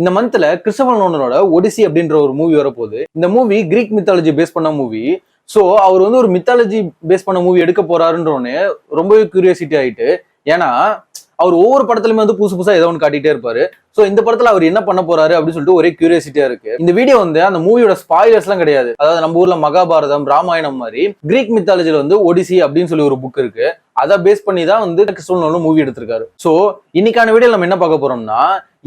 இந்த மந்த்ல கிறிஸ்டோபர் நோலனோட ஒடிசி அப்படின்ற ஒரு மூவி வரப்போகுது. இந்த மூவி கிரீக் மித்தாலஜி பேஸ் பண்ண மூவி. சோ அவர் வந்து ஒரு மித்தாலஜி பேஸ் பண்ண மூவி எடுக்க போறாருன்றோன்னு ரொம்பவே கியூரியாசிட்டி ஆயிட்டு. ஏன்னா அவர் ஒவ்வொரு படத்துலயுமே வந்து புதுசு புதுசா ஏதோ ஒன்று காட்டிட்டே இருப்பாரு. சோ இந்த படத்துல அவர் என்ன பண்ண போறாரு அப்படின்னு சொல்லிட்டு ஒரே கியூரியாசிட்டியா இருக்கு. இந்த வீடியோ வந்து அந்த மூவியோட ஸ்பாயிலர்ஸ் எல்லாம் கிடையாது. அதாவது நம்ம ஊர்ல மகாபாரதம், ராமாயணம் மாதிரி கிரீக் மித்தாலஜில வந்து ஒடிசி அப்படின்னு சொல்லி ஒரு புக் இருக்கு. அதை பேஸ் பண்ணி தான் வந்து கிறிஸ்டோபர் நோலன் மூவி எடுத்திருக்காரு. சோ இன்னைக்கான வீடியோ நம்ம என்ன பார்க்க போறோம்னா,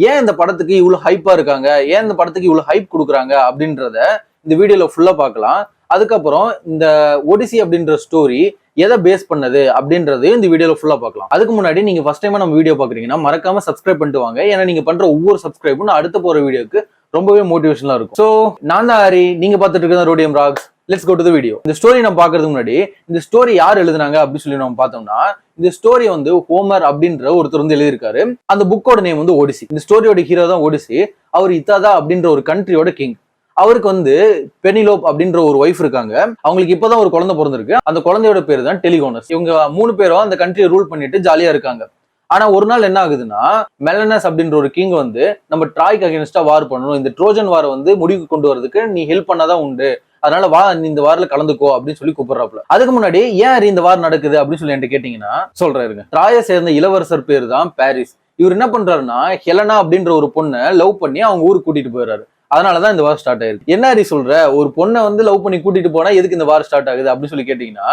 ஏன் இந்த படத்துக்கு இவ்வளவு ஹைப்பா இருக்காங்க, ஏன் இந்த படத்துக்கு இவ்வளவு ஹைப் கொடுக்குறாங்க அப்படின்றத இந்த வீடியோல ஃபுல்லா பார்க்கலாம். அதுக்கப்புறம் இந்த ஒடிசி அப்படின்ற ஸ்டோரி எதை பேஸ் பண்ணது அப்படின்றது இந்த வீடியோல ஃபுல்லா பார்க்கலாம். அதுக்கு முன்னாடி நீங்க ஃபர்ஸ்ட் டைமா நம்ம வீடியோ பாக்குறீங்கன்னா மறக்காம சப்ஸ்கிரைப் பண்ணிட்டு வாங்க. ஏன்னா நீங்க பண்ற ஒவ்வொரு சப்ஸ்கிரைபும் அடுத்து போற வீடியோக்கு ரொம்பவே மோட்டிவேஷனலா இருக்கும். சோ நான் தான் ஹரி, நீங்க பார்த்துட்டு இருக்கிறது Rhodium rocks. Let's go to the video. இந்த ஸ்டோரி நம்ம பாக்குறதுக்கு முன்னாடி இந்த ஸ்டோரி யார் எழுதுனாங்க அப்படின்னு சொல்லி நம்ம பார்த்தோம்னா, இந்த ஸ்டோரி வந்து ஹோமர் அப்படின்ற ஒருத்தர் வந்து எழுதியிருக்காரு. அந்த புக்கோட நேம் வந்து ஒடிசி. இந்த ஸ்டோரியோட ஹீரோ தான் ஒடிசி. அவர் இத்தாதா அப்படின்ற ஒரு கண்ட்ரியோட கிங். அவருக்கு வந்து பெனிலோப் அப்படின்ற ஒரு ஒய்ஃப் இருக்காங்க. அவங்களுக்கு இப்பதான் ஒரு குழந்தை பிறந்திருக்கு. அந்த குழந்தையோட பேரு தான் டெலிகோனஸ். இவங்க 3 பேரும் அந்த கண்ட்ரியை ரூல் பண்ணிட்டு ஜாலியா இருக்காங்க. ஆனா ஒரு நாள் என்ன ஆகுதுன்னா, மெலனஸ் அப்படின்ற ஒரு கிங் வந்து நம்ம ட்ராய்க்கு அகேன்ஸ்டா வார் பண்ணணும், இந்த ட்ரோஜன் வாரை வந்து முடிவுக்கு கொண்டு வரதுக்கு நீ ஹெல்ப் பண்ணாதான் உண்டு, அதனால வா இந்த வாரில் கலந்துக்கோ அப்படின்னு சொல்லி கூப்பிடுறாப்புல. அதுக்கு முன்னாடி ஏன் இந்த வார் நடக்குது அப்படின்னு சொல்லி என்கிட்ட கேட்டீங்கன்னா சொல்றாருங்க. ட்ராயை சேர்ந்த இளவரசர் பேர் தான் பாரிஸ். இவர் என்ன பண்றாருன்னா, ஹெலனா அப்படின்ற ஒரு பொண்ணை லவ் பண்ணி அவங்க ஊருக்கு கூட்டிட்டு போயிடுறாரு. அதனாலதான் இந்த வார் ஸ்டார்ட் ஆயிருக்கு. என்ன ஹரி சொல்ற, ஒரு பொண்ணை வந்து லவ் பண்ணி கூட்டிட்டு போனா எதுக்கு இந்த வார் ஸ்டார்ட் ஆகுது அப்படின்னு சொல்லி கேட்டீங்கன்னா,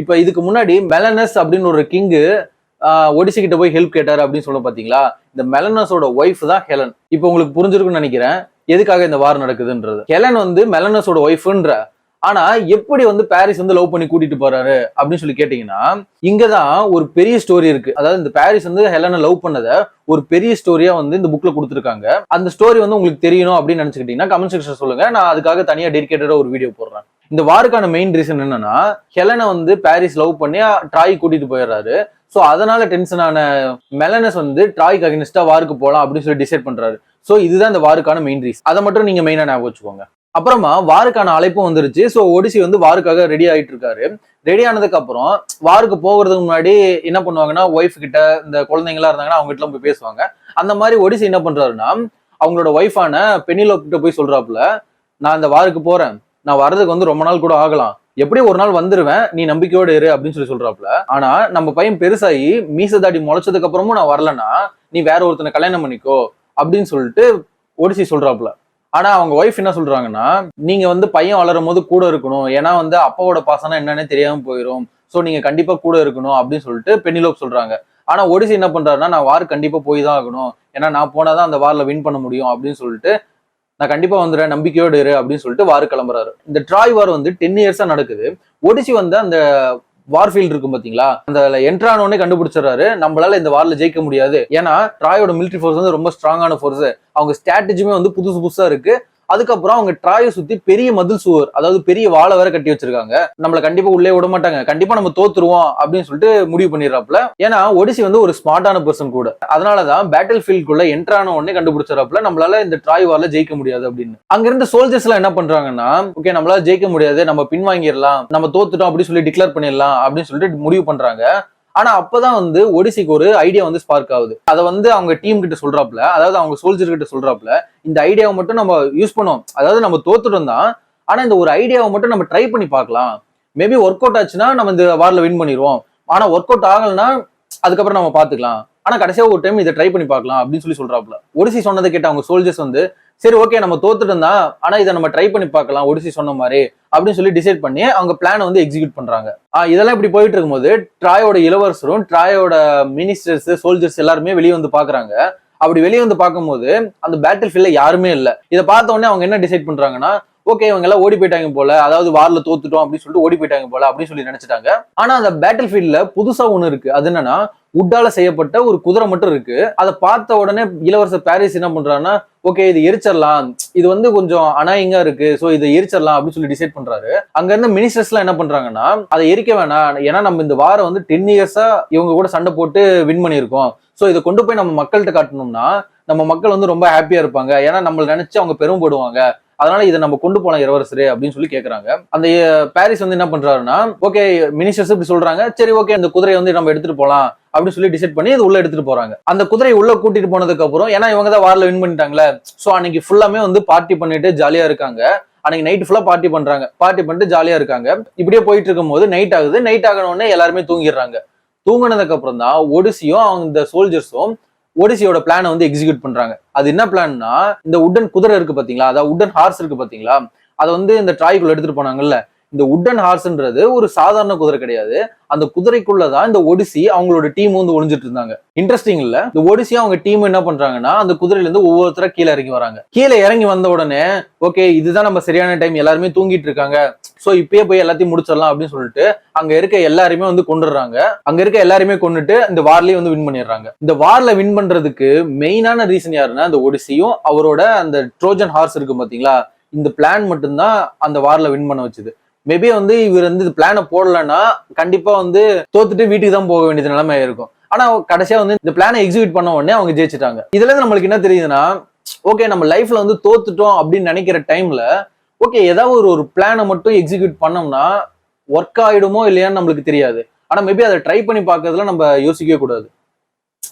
இப்ப இதுக்கு முன்னாடி மெலனஸ் அப்படின்னு ஒரு கிங்கு ஒடிசி கிட்ட போய் ஹெல்ப் கேட்டாரு அப்படின்னு சொல்ல பாத்தீங்களா, இந்த மெலனஸோட ஒய்ஃப் தான் ஹெலன். இப்ப உங்களுக்கு புரிஞ்சிருக்குன்னு நினைக்கிறேன் எதுக்காக இந்த வார் நடக்குதுன்றது. ஹெலன் வந்து மெலனஸோட ஒய்ஃப்ன்ற, ஆனா எப்படி வந்து பாரிஸ் வந்து லவ் பண்ணி கூட்டிட்டு போறாரு அப்படின்னு சொல்லி கேட்டீங்கன்னா, இங்கதான் ஒரு பெரிய ஸ்டோரி இருக்கு. அதாவது இந்த பாரிஸ் வந்து ஹெலனை லவ் பண்ணத ஒரு பெரிய ஸ்டோரியா வந்து இந்த புக்ல கொடுத்துருக்காங்க. அந்த ஸ்டோரி வந்து உங்களுக்கு தெரியணும் அப்படின்னு நினைச்சுக்கிட்டீங்கன்னா கமெண்ட் செக்ஷன் சொல்லுங்க, நான் அதுக்காக தனியா டெடிகேட்டடா ஒரு வீடியோ போடுறேன். இந்த வாருக்கான மெயின் ரீசன் என்னன்னா, ஹெலனை வந்து பாரிஸ் லவ் பண்ணி ட்ராய் கூட்டிட்டு போயிடுறாரு. சோ அதனால டென்ஷனான மெலனஸ் வந்து ட்ராய்க்கு அகேன்ஸ்டா வாருக்கு போலாம் அப்படின்னு சொல்லி டிசைட் பண்றாரு. சோ இதுதான் இந்த வாருக்கான மெயின் ரீசன். அதை மட்டும் நீங்க மெயினா ஞாபகம் வச்சுக்கோங்க. அப்புறமா வாருக்கான அழைப்பும் வந்துருச்சு. சோ ஒடிசி வந்து வாருக்காக ரெடி ஆயிட்டு இருக்காரு. ரெடி ஆனதுக்கு அப்புறம் வாருக்கு போகிறதுக்கு முன்னாடி என்ன பண்ணுவாங்கன்னா, ஒய்ஃப் கிட்ட இந்த குழந்தைங்களா இருந்தாங்கன்னா அவங்க கிட்ட போய் பேசுவாங்க. அந்த மாதிரி ஒடிசி என்ன பண்றாருன்னா, அவங்களோட ஒய்ஃபான பெனிலோப் கிட்ட போய் சொல்றாப்புல, நான் இந்த வாருக்கு போறேன், நான் வர்றதுக்கு வந்து ரொம்ப நாள் கூட ஆகலாம், எப்படியும் ஒரு நாள் வந்துருவேன், நீ நம்பிக்கையோட இரு அப்படின்னு சொல்றாப்புல. ஆனா நம்ம பையன் பெருசாகி மீசதாடி முளைச்சதுக்கு அப்புறமும் நான் வரலன்னா நீ வேற ஒருத்தனை கல்யாணம் பண்ணிக்கோ அப்படின்னு சொல்லிட்டு ஒடிசி சொல்றாப்புல. ஆனா அவங்க ஒய்ஃப் என்ன சொல்றாங்கன்னா, நீங்க வந்து பையன் வளரும் போது கூட இருக்கணும், ஏன்னா வந்து அப்பாவோட பாசம்னா என்னன்னு தெரியாம போயிடும், சோ நீங்க கண்டிப்பா கூட இருக்கணும் அப்படின்னு சொல்லிட்டு பெனிலோப் சொல்றாங்க. ஆனா ஒடிசி என்ன பண்றாருன்னா, நான் வார் கண்டிப்பா போய் தான் ஆகணும், ஏன்னா நான் போனாதான் அந்த வார்ல வின் பண்ண முடியும் அப்படின்னு சொல்லிட்டு, நான் கண்டிப்பா வந்துடுறேன், நம்பிக்கையோடு இரு அப்படின்னு சொல்லிட்டு வார் கிளம்புறாரு. இந்த ட்ராய் வார் வந்து 10 இயர்ஸா நடக்குது. ஒடிசி வந்து அந்த வார்ஃபீல்ட் இருக்கும் பாத்தீங்களா, அந்த என்ட்ரானோடனே கண்டுபிடிச்சிடறாரு, நம்மளால இந்த வார்ல ஜெயிக்க முடியாது, ஏன்னா ட்ராயோட மிலிட்டரி ஃபோர்ஸ் வந்து ரொம்ப ஸ்ட்ராங்கான ஃபோர்ஸ், அவங்க ஸ்ட்ராட்டஜியுமே வந்து புதுசு புதுசா இருக்கு. அதுக்கப்புறம் அவங்க ட்ராயை சுத்தி பெரிய மதில் சுவர், அதாவது பெரிய வாழை வேற கட்டி வச்சிருக்காங்க, நம்மள கண்டிப்பா உள்ளே விட மாட்டாங்க, கண்டிப்பா நம்ம தோத்துருவோம் அப்படின்னு சொல்லிட்டு முடிவு பண்ணிடுறாப்புல. ஏன்னா ஒடிசி வந்து ஒரு ஸ்மார்ட்டான பர்சன் கூட, அதனாலதான் பேட்டில் ஃபீல்டுக்குள்ள என்ட்ரான உடனே கண்டுபிடிச்சிடறாப்புல, நம்மளால இந்த ட்ராய் வார்ல ஜெயிக்க முடியாது அப்படின்னு. அங்க இருந்த சோல்ஜர்ஸ் எல்லாம் என்ன பண்றாங்கன்னா, ஓகே நம்மளால ஜெயிக்க முடியாது, நம்ம பின்வாங்கிடலாம், நம்ம தோத்துட்டோம் அப்படின்னு சொல்லி டிக்ளேர் பண்ணிடலாம் அப்படின்னு சொல்லிட்டு முடிவு பண்றாங்க. ஆனா அப்பதான் வந்து ஒடிசிக்கு ஒரு ஐடியா வந்து ஸ்பார்க் ஆகுது. அதை வந்து அவங்க டீம் கிட்ட சொல்றாப்புல, அதாவது அவங்க சோல்ஜர் கிட்ட சொல்றாப்புல, இந்த ஐடியாவை மட்டும் நம்ம யூஸ் பண்ணோம், அதாவது நம்ம தோத்துட்டோம் தான், ஆனா இந்த ஒரு ஐடியாவை மட்டும் நம்ம ட்ரை பண்ணி பார்க்கலாம், மேபி ஒர்க் அவுட் ஆச்சுன்னா நம்ம இந்த வார்ல வின் பண்ணிடுவோம், ஆனா ஒர்க் அவுட் ஆகலைன்னா அதுக்கப்புறம் நம்ம பாத்துக்கலாம், ஆனா கடைசியா ஒரு டைம் இதை ட்ரை பண்ணி பார்க்கலாம் அப்படின்னு சொல்லி சொல்றாப்புல. ஒடிசி சொன்னதை கேட்ட அவங்க சோல்ஜர்ஸ் வந்து, சரி ஓகே நம்ம தோத்துட்டு தான், ஆனா இதை நம்ம ட்ரை பண்ணி பார்க்கலாம் ஒடிசி சொன்ன மாதிரி அப்படின்னு சொல்லி டிசைட் பண்ணி அவங்க பிளான் வந்து எக்ஸிக்யூட் பண்றாங்க. இதெல்லாம் இப்படி போயிட்டு இருக்கும்போது ட்ராயோட இளவரசரும் ட்ராயோட மினிஸ்டர்ஸ் சோல்ஜர்ஸ் எல்லாருமே வெளியே வந்து பாக்குறாங்க. அப்படி வெளியே வந்து பார்க்கும்போது அந்த பேட்டில் ஃபீல்ட்ல யாருமே இல்ல. இதை பார்த்த உடனே அவங்க என்ன டிசைட் பண்றாங்கன்னா, ஓகே இவங்க எல்லாம் ஓடி போயிட்டாங்க போல, அதாவது வார்ல தோத்துட்டோம் அப்படின்னு சொல்லிட்டு ஓடி போயிட்டாங்க போல அப்படின்னு சொல்லி நினைச்சிட்டாங்க. ஆனா அந்த பேட்டில் ஃபீல்ட்ல புதுசா ஒண்ணு இருக்கு. அது என்னன்னா, உட்டால செய்யப்பட்ட ஒரு குதிரை மட்டும் இருக்கு. அதை பார்த்த உடனே இளவரசர் பாரிஸ் என்ன பண்றாருன்னா, ஓகே இது எரிச்சிடலாம், இது வந்து கொஞ்சம் அனாயிங்கா இருக்கு, சோ இதை எரிச்சிடலாம் அப்படின்னு சொல்லி டிசைட் பண்றாரு. அங்க இருந்த மினிஸ்டர்ஸ் எல்லாம் என்ன பண்றாங்கன்னா, அதை எரிக்க வேணாம், ஏன்னா நம்ம இந்த வாரம் வந்து 10 இயர்ஸா இவங்க கூட சண்டை போட்டு வின் பண்ணியிருக்கோம், சோ இதை கொண்டு போய் நம்ம மக்கள்கிட்ட காட்டணும்னா நம்ம மக்கள் வந்து ரொம்ப ஹாப்பியா இருப்பாங்க, ஏன்னா நம்மள நினைச்சு அவங்க பெருமைப்படுவாங்க, அதனால இதை நம்ம கொண்டு போலாம் இளவரசரே அப்படின்னு சொல்லி கேக்குறாங்க. அந்த பாரிஸ் வந்து என்ன பண்றாருன்னா, ஓகே மினிஸ்டர்ஸ் இப்படி சொல்றாங்க, சரி ஓகே அந்த குதிரையை வந்து நம்ம எடுத்துட்டு போலாம் அப்படின்னு சொல்லி டிசைட் பண்ணி இது உள்ள எடுத்துட்டு போறாங்க. அந்த குதிரையை உள்ள கூட்டிட்டு போனதுக்கு அப்புறம், ஏன்னா இவங்க தான் வார்ல வின் பண்ணிட்டாங்களே, சோ அன்னைக்கு ஃபுல்லாமே வந்து பார்ட்டி பண்ணிட்டு ஜாலியா இருக்காங்க. அன்னைக்கு நைட் ஃபுல்லா பார்ட்டி பண்றாங்க, பார்ட்டி பண்ணிட்டு ஜாலியா இருக்காங்க. இப்படியே போயிட்டு இருக்கும் போது நைட் ஆகுது. நைட் ஆகின உடனே எல்லாருமே தூங்கிடுறாங்க. தூங்கினதுக்கு அப்புறம் தான் ஒடிசியும் இந்த சோல்ஜர்ஸும் ஒடிசியோட பிளானை வந்து எக்ஸிக்யூட் பண்றாங்க. அது என்ன பிளான்னா, இந்த உட்டன் குதிரை இருக்கு பாத்தீங்களா, அதாவது உட்டன் ஹார்ஸ் இருக்கு பாத்தீங்களா, அதை வந்து இந்த ட்ராய்க்குள்ள எடுத்துட்டு போனாங்கல்ல. இந்த உட்டன் ஹார்ஸ்ன்றது ஒரு சாதாரண குதிரை கிடையாது. அந்த குதிரைக்குள்ளதான் இந்த ஒடிசி அவங்களோட டீம் வந்து ஒளிஞ்சிட்டு இருந்தாங்க. இன்ட்ரெஸ்டிங் இல்ல? இந்த ஒடிசி அவங்க டீம் என்ன பண்றாங்கன்னா, அந்த குதிரையில இருந்து ஒவ்வொருத்தரா கீழே இறங்கி வராங்க. கீழே இறங்கி வந்த உடனே ஓகே இதுதான் நம்ம சரியான டைம், எல்லாருமே தூங்கிட்டு இருக்காங்க, சோ இப்பயே போய் எல்லாத்தையும் முடிச்சிடலாம் அப்படின்னு சொல்லிட்டு அங்க இருக்க எல்லாருமே வந்து கொண்டுடுறாங்க. அங்க இருக்க எல்லாருமே கொண்டுட்டு இந்த வார்லயே வந்து வின் பண்ணிடுறாங்க. இந்த வார்ல வின் பண்றதுக்கு மெயினான ரீசன் யாருன்னா, அந்த ஒடிசியும் அவரோட அந்த ட்ரோஜன் ஹார்ஸ் இருக்கு பாத்தீங்களா, இந்த பிளான் மட்டும்தான் அந்த வார்ல வின் பண்ண வச்சுது. மேபி வந்து இவர் வந்து பிளானை போடலன்னா கண்டிப்பா வந்து தோத்துட்டு வீட்டுக்கு தான் போக வேண்டியது நிலைமை இருக்கும். ஆனா கடைசியா வந்து இந்த பிளானை எக்ஸிக்யூட் பண்ண உடனே அவங்க ஜெயிச்சிட்டாங்க. இதுல இருந்து நம்மளுக்கு என்ன தெரியுதுன்னா, ஓகே நம்ம லைஃப்ல வந்து தோத்துட்டோம் அப்படின்னு நினைக்கிற டைம்ல ஓகே ஏதாவது ஒரு பிளானை மட்டும் எக்ஸிக்யூட் பண்ணோம்னா ஒர்க் ஆயிடுமோ இல்லையான்னு நம்மளுக்கு தெரியாது. ஆனா மேபி அதை ட்ரை பண்ணி பார்க்கறதுல நம்ம யோசிக்கவே கூடாது.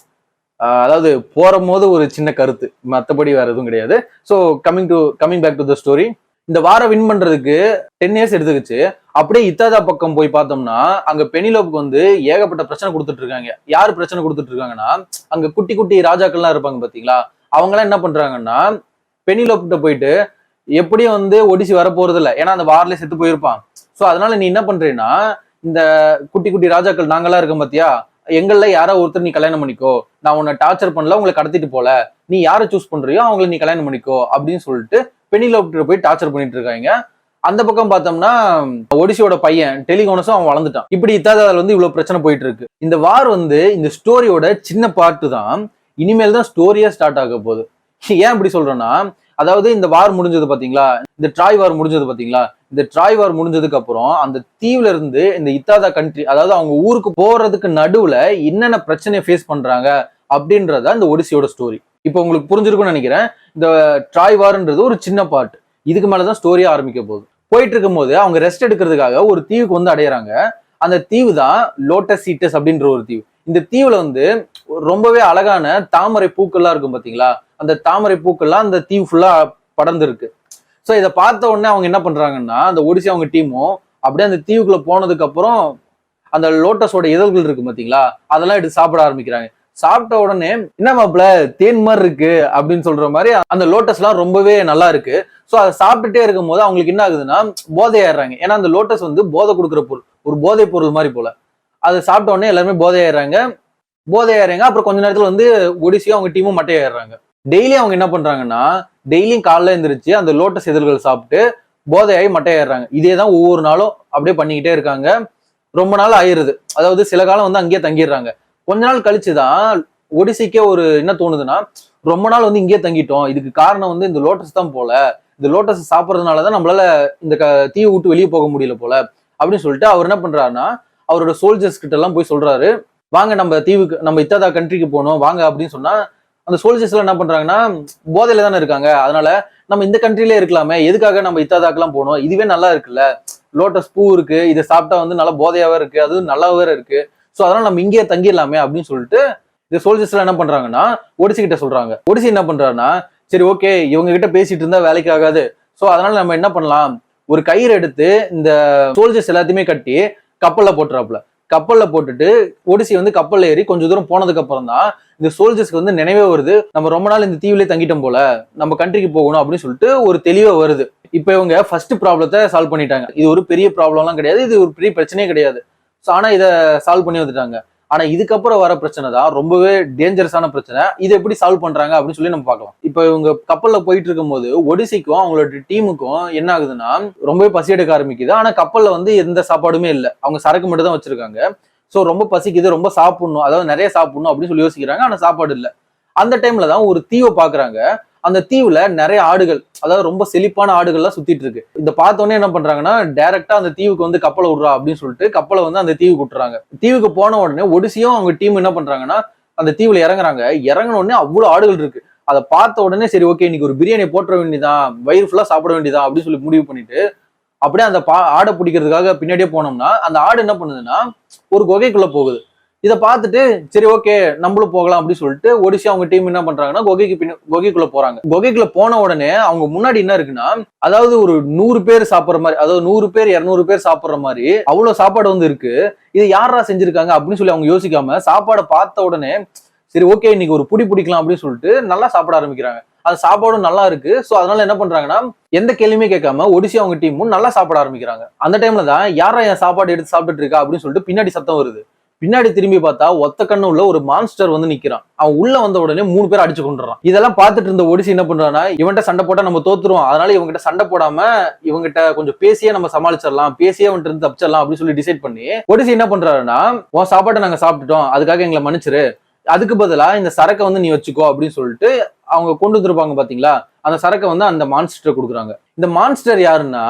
அதாவது போற போது ஒரு சின்ன கருத்து, மற்றபடி வேற எதுவும் கிடையாது. So coming back to the story, இந்த வாரம் வின் பண்றதுக்கு 10 இயர்ஸ் எடுத்துக்கிச்சு. அப்படியே இத்தாதா பக்கம் போய் பார்த்தோம்னா அங்க பெனிலோப்புக்கு வந்து ஏகப்பட்ட பிரச்சனை கொடுத்துட்டு இருக்காங்க. யாரு பிரச்சனை கொடுத்துட்டு இருக்காங்கன்னா, அங்க குட்டி குட்டி ராஜாக்கள்லாம் இருப்பாங்க பாத்தீங்களா, அவங்க எல்லாம் என்ன பண்றாங்கன்னா, பெனிலோப்கிட்ட போயிட்டு எப்படியும் வந்து ஒடிசி வர போறது இல்லை, ஏன்னா அந்த வார்ல செத்து போயிருப்பான். சோ அதனால நீ என்ன பண்றீன்னா, இந்த குட்டி குட்டி ராஜாக்கள் நாங்கெல்லாம் இருக்கோம் பாத்தியா, எங்கள்ல யாரோ ஒருத்தர் நீ கல்யாணம் பண்ணிக்கோ, நான் உன்னை டார்ச்சர் பண்ணல, உங்களை கடத்திட்டு போல, நீ யாரை சூஸ் பண்றியோ அவங்களை நீ கல்யாணம் பண்ணிக்கோ அப்படின்னு சொல்லிட்டு பெனிலோப்கிட்ட போய் டார்ச்சர் பண்ணிட்டு இருக்காங்க. அந்த பக்கம் பார்த்தோம்னா ஒடிசியோட பையன் டெலிகோனஸும் அவன் வளர்ந்துட்டான். இப்படி இத்தாதால வந்து இவ்வளவு பிரச்சனை போயிட்டு இருக்கு. இந்த வார் வந்து இந்த ஸ்டோரியோட சின்ன பார்ட்டு தான். இனிமேல் தான் ஸ்டோரியா ஸ்டார்ட் ஆக போகுது. ஏன் இப்படி சொல்றேன்னா, அதாவது இந்த வார் முடிஞ்சது பாத்தீங்களா, இந்த ட்ராய் வார் முடிஞ்சது பாத்தீங்களா, இந்த ட்ராய் வார் முடிஞ்சதுக்கு அப்புறம் அந்த தீவுல இருந்து இந்த இத்தாதா கண்ட்ரி, அதாவது அவங்க ஊருக்கு போறதுக்கு நடுவுல என்னென்ன பிரச்சனையை ஃபேஸ் பண்றாங்க அப்படின்றத இந்த ஒடிசியோட ஸ்டோரி. இப்போ உங்களுக்கு புரிஞ்சிருக்கும்னு நினைக்கிறேன். இந்த ட்ராய் வார்ன்றது ஒரு சின்ன பார்ட். இதுக்கு மேலதான் ஸ்டோரியா ஆரம்பிக்க போகுது. போயிட்டு இருக்கும் போது அவங்க ரெஸ்ட் எடுக்கிறதுக்காக ஒரு தீவுக்கு வந்து அடையிறாங்க. அந்த தீவு தான் லோட்டஸ் சீட்டஸ் அப்படின்ற ஒரு தீவு. இந்த தீவுல வந்து ரொம்பவே அழகான தாமரை பூக்கள்லாம் இருக்கும் பாத்தீங்களா, அந்த தாமரை பூக்கள்லாம் அந்த தீவு ஃபுல்லா படர்ந்து இருக்கு. ஸோ இதை பார்த்த உடனே அவங்க என்ன பண்றாங்கன்னா, அந்த ஒடிசி அவங்க டீமும் அப்படியே அந்த தீவுக்குள்ள போனதுக்கு அப்புறம் அந்த லோட்டஸோட இதழ்கள் இருக்கு பாத்தீங்களா, அதெல்லாம் எடுத்து சாப்பிட ஆரம்பிக்கிறாங்க. சாப்பிட்ட உடனே என்ன மாப்பிள்ள தேன் மாதிரி இருக்கு அப்படின்னு சொல்ற மாதிரி அந்த லோட்டஸ் எல்லாம் ரொம்பவே நல்லா இருக்கு. ஸோ அதை சாப்பிட்டுட்டே இருக்கும் போது அவங்களுக்கு என்ன ஆகுதுன்னா போதையாயிடுறாங்க. ஏன்னா அந்த லோட்டஸ் வந்து போதை கொடுக்குற பொருள், ஒரு போதை பொருள் மாதிரி போல. அதை சாப்பிட்ட உடனே எல்லாருமே போதையாயிடுறாங்க. அப்புறம் கொஞ்ச நேரத்துல வந்து ஒடிசியும் அவங்க டீமும் மட்டையாயிடுறாங்க. டெய்லி அவங்க என்ன பண்றாங்கன்னா, டெய்லியும் காலைல எழுந்திரிச்சு அந்த லோட்டஸ் இதழ்கள் சாப்பிட்டு போதையாகி மட்டையாயிடுறாங்க. இதே தான் ஒவ்வொரு நாளும் அப்படியே பண்ணிக்கிட்டே இருக்காங்க. ரொம்ப நாள் ஆயிருது. அதாவது சில காலம் வந்து அங்கேயே தங்கிடுறாங்க. கொஞ்ச நாள் கழிச்சுதான் ஒடிசிக்கே ஒரு என்ன தோணுதுன்னா, ரொம்ப நாள் வந்து இங்கேயே தங்கிட்டோம், இதுக்கு காரணம் வந்து இந்த லோட்டஸ் தான் போல, இந்த லோட்டஸ் சாப்பிட்றதுனாலதான் நம்மளால இந்த தீவை விட்டு வெளியே போக முடியல போல அப்படின்னு சொல்லிட்டு அவர் என்ன பண்றாருன்னா, அவரோட சோல்ஜர்ஸ் கிட்ட எல்லாம் போய் சொல்றாரு, வாங்க நம்ம தீவுக்கு, நம்ம இத்தாதா கண்ட்ரிக்கு போனோம் வாங்க அப்படின்னு சொன்னா, அந்த சோல்ஜர்ஸ் எல்லாம் என்ன பண்றாங்கன்னா, போதையில தானே இருக்காங்க, அதனால நம்ம இந்த கண்ட்ரிலே இருக்கலாமே, எதுக்காக நம்ம இத்தாதாக்கெல்லாம் போனோம், இதுவே நல்லா இருக்குல்ல, லோட்டஸ் பூ இருக்கு, இதை சாப்பிட்டா வந்து நல்லா போதையாவே இருக்கு, அது நல்லாவே இருக்கு, சோ அதனால நம்ம இங்கேயே தங்கிடலாமே அப்படின்னு சொல்லிட்டு இந்த சோல்ஜர்ஸ் எல்லாம் என்ன பண்றாங்கன்னா ஒடிசி கிட்ட சொல்றாங்க. ஒடிசி என்ன பண்றாருன்னா, சரி ஓகே இவங்க கிட்ட பேசிட்டு இருந்தா வேலைக்கு ஆகாது, சோ அதனால நம்ம என்ன பண்ணலாம், ஒரு கயிறு எடுத்து இந்த சோல்ஜர்ஸ் எல்லாத்தையுமே கட்டி கப்பல்ல போட்டுறாப்புல. கப்பல்ல போட்டுட்டு ஒடிசி வந்து கப்பல்ல ஏறி கொஞ்சம் தூரம் போனதுக்கு அப்புறம் தான் இந்த சோல்ஜர்ஸ்க்கு வந்து நினைவே வருது, நம்ம ரொம்ப நாள் இந்த தீவுலயே தங்கிட்டோம் போல, நம்ம கண்ட்ரிக்கு போகணும் அப்படின்னு சொல்லிட்டு ஒரு தெளிவா வருது. இப்ப இவங்க ஃபர்ஸ்ட் ப்ராப்ளத்தை சால்வ் பண்ணிட்டாங்க. இது ஒரு பெரிய ப்ராப்ளம்லாம் கிடையாது, இது ஒரு பெரிய பிரச்சனையே கிடையாது. ஆனா இதை சால்வ் பண்ணி வந்துட்டாங்க. ஆனா இதுக்கப்புறம் வர பிரச்சனை தான் ரொம்பவே டேஞ்சரஸான பிரச்சனை. இதை எப்படி சால்வ் பண்றாங்க அப்படின்னு சொல்லி நம்ம பார்க்கலாம். இப்ப இவங்க கப்பல்ல போயிட்டு இருக்கும் போது ஒடிசிக்கும் அவங்களோட டீமுக்கும் என்ன ஆகுதுன்னா, ரொம்பவே பசி எடுக்க ஆரம்பிக்குது. ஆனா கப்பல்ல வந்து எந்த சாப்பாடுமே இல்லை, அவங்க சரக்கு மட்டும் தான் வச்சிருக்காங்க. சோ ரொம்ப பசிக்குது, ரொம்ப சாப்பிடணும், அதாவது நிறைய சாப்பிடணும் அப்படின்னு சொல்லி யோசிக்கிறாங்க. ஆனா சாப்பாடு இல்லை. அந்த டைம்ல தான் ஒரு தீவை பாக்குறாங்க. அந்த தீவுல நிறைய ஆடுகள், அதாவது ரொம்ப செழிப்பான ஆடுகள்லாம் சுத்திட்டு இருக்கு. இந்த பார்த்தோன்னே என்ன பண்றாங்கன்னா, டைரக்டா அந்த தீவுக்கு வந்து கப்பலை விடுறா அப்படின்னு சொல்லிட்டு கப்பலை வந்து அந்த தீவுக்கு விட்டுறாங்க. தீவுக்கு போன உடனே ஒடிசியும் அவங்க டீம் என்ன பண்றாங்கன்னா, அந்த தீவுல இறங்குறாங்க. இறங்கின உடனே அவ்வளவு ஆடுகள் இருக்கு. அதை பார்த்த உடனே சரி ஓகே இன்னைக்கு ஒரு பிரியாணி போட்டுற வேண்டியதான், வயிறு ஃபுல்லா சாப்பிட வேண்டியதான் அப்படின்னு சொல்லி முடிவு பண்ணிட்டு அப்படியே அந்த ஆடை பிடிக்கிறதுக்காக பின்னாடியே போனோம்னா, அந்த ஆடு என்ன பண்ணுதுன்னா ஒரு குகைக்குள்ள போகுது. இதை பார்த்துட்டு சரி ஓகே நம்மளும் போகலாம் அப்படின்னு சொல்லிட்டு ஒடிசி அவங்க டீம் என்ன பண்றாங்கன்னா குகைக்குள்ள போறாங்க. குகைக்குள்ள போன உடனே அவங்க முன்னாடி என்ன இருக்குன்னா, அதாவது ஒரு 100 பேர் சாப்பிடுற மாதிரி, அதாவது 100 பேர் 200 பேர் சாப்பிடுற மாதிரி அவ்வளவு சாப்பாடு வந்து இருக்கு. இது யாரா செஞ்சிருக்காங்க அப்படின்னு சொல்லி அவங்க யோசிக்காம சாப்பாடை பார்த்த உடனே சரி ஓகே இன்னைக்கு ஒரு புடி பிடிக்கலாம் அப்படின்னு சொல்லிட்டு நல்லா சாப்பிட ஆரம்பிக்கிறாங்க. அது சாப்பாடும் நல்லா இருக்கு. சோ அதனால என்ன பண்றாங்கன்னா எந்த கேள்வியுமே கேட்காம ஒடிசி அவங்க டீமும் நல்லா சாப்பிட ஆரம்பிக்கிறாங்க. அந்த டைம்ல தான் யாரா என் சாப்பாடு எடுத்து சாப்பிட்டுட்டு இருக்கா அப்படின்னு சொல்லிட்டு பின்னாடி சத்தம் வருது. பின்னாடி திரும்பி பார்த்தா ஒத்த கண்ணு உள்ள ஒரு மான்ஸ்டர் வந்து நிக்கிறான். அவன் உள்ள வந்த உடனே 3 பேர் அடிச்சு கொண்டுறான். இதெல்லாம் பார்த்துட்டு இருந்த ஒடிசி என்ன பண்றான்னா, இவன்கிட்ட சண்டை போட்டா நம்ம தோத்துருவோம், அதனால இவங்கிட்ட சண்டை போடாம இவங்கிட்ட கொஞ்சம் பேசியே நம்ம சமாளிச்சிடலாம், பேசியே அவன்கிட்ட இருந்து தப்பிச்சிடலாம் அப்படின்னு சொல்லி டிசைட் பண்ணி ஒடிசி என்ன பண்றாருன்னா, உன் சாப்பாட்டை நாங்க சாப்பிட்டுட்டோம், அதுக்காக எங்களை மன்னிச்சிரு, அதுக்கு பதிலா இந்த சரக்கை வந்து நீ வச்சுக்கோ அப்படின்னு சொல்லிட்டு அவங்க கொண்டு வந்துருப்பாங்க பாத்தீங்களா, அந்த சரக்கை வந்து அந்த மான்ஸ்டர் கொடுக்குறாங்க. இந்த மான்ஸ்டர் யாருன்னா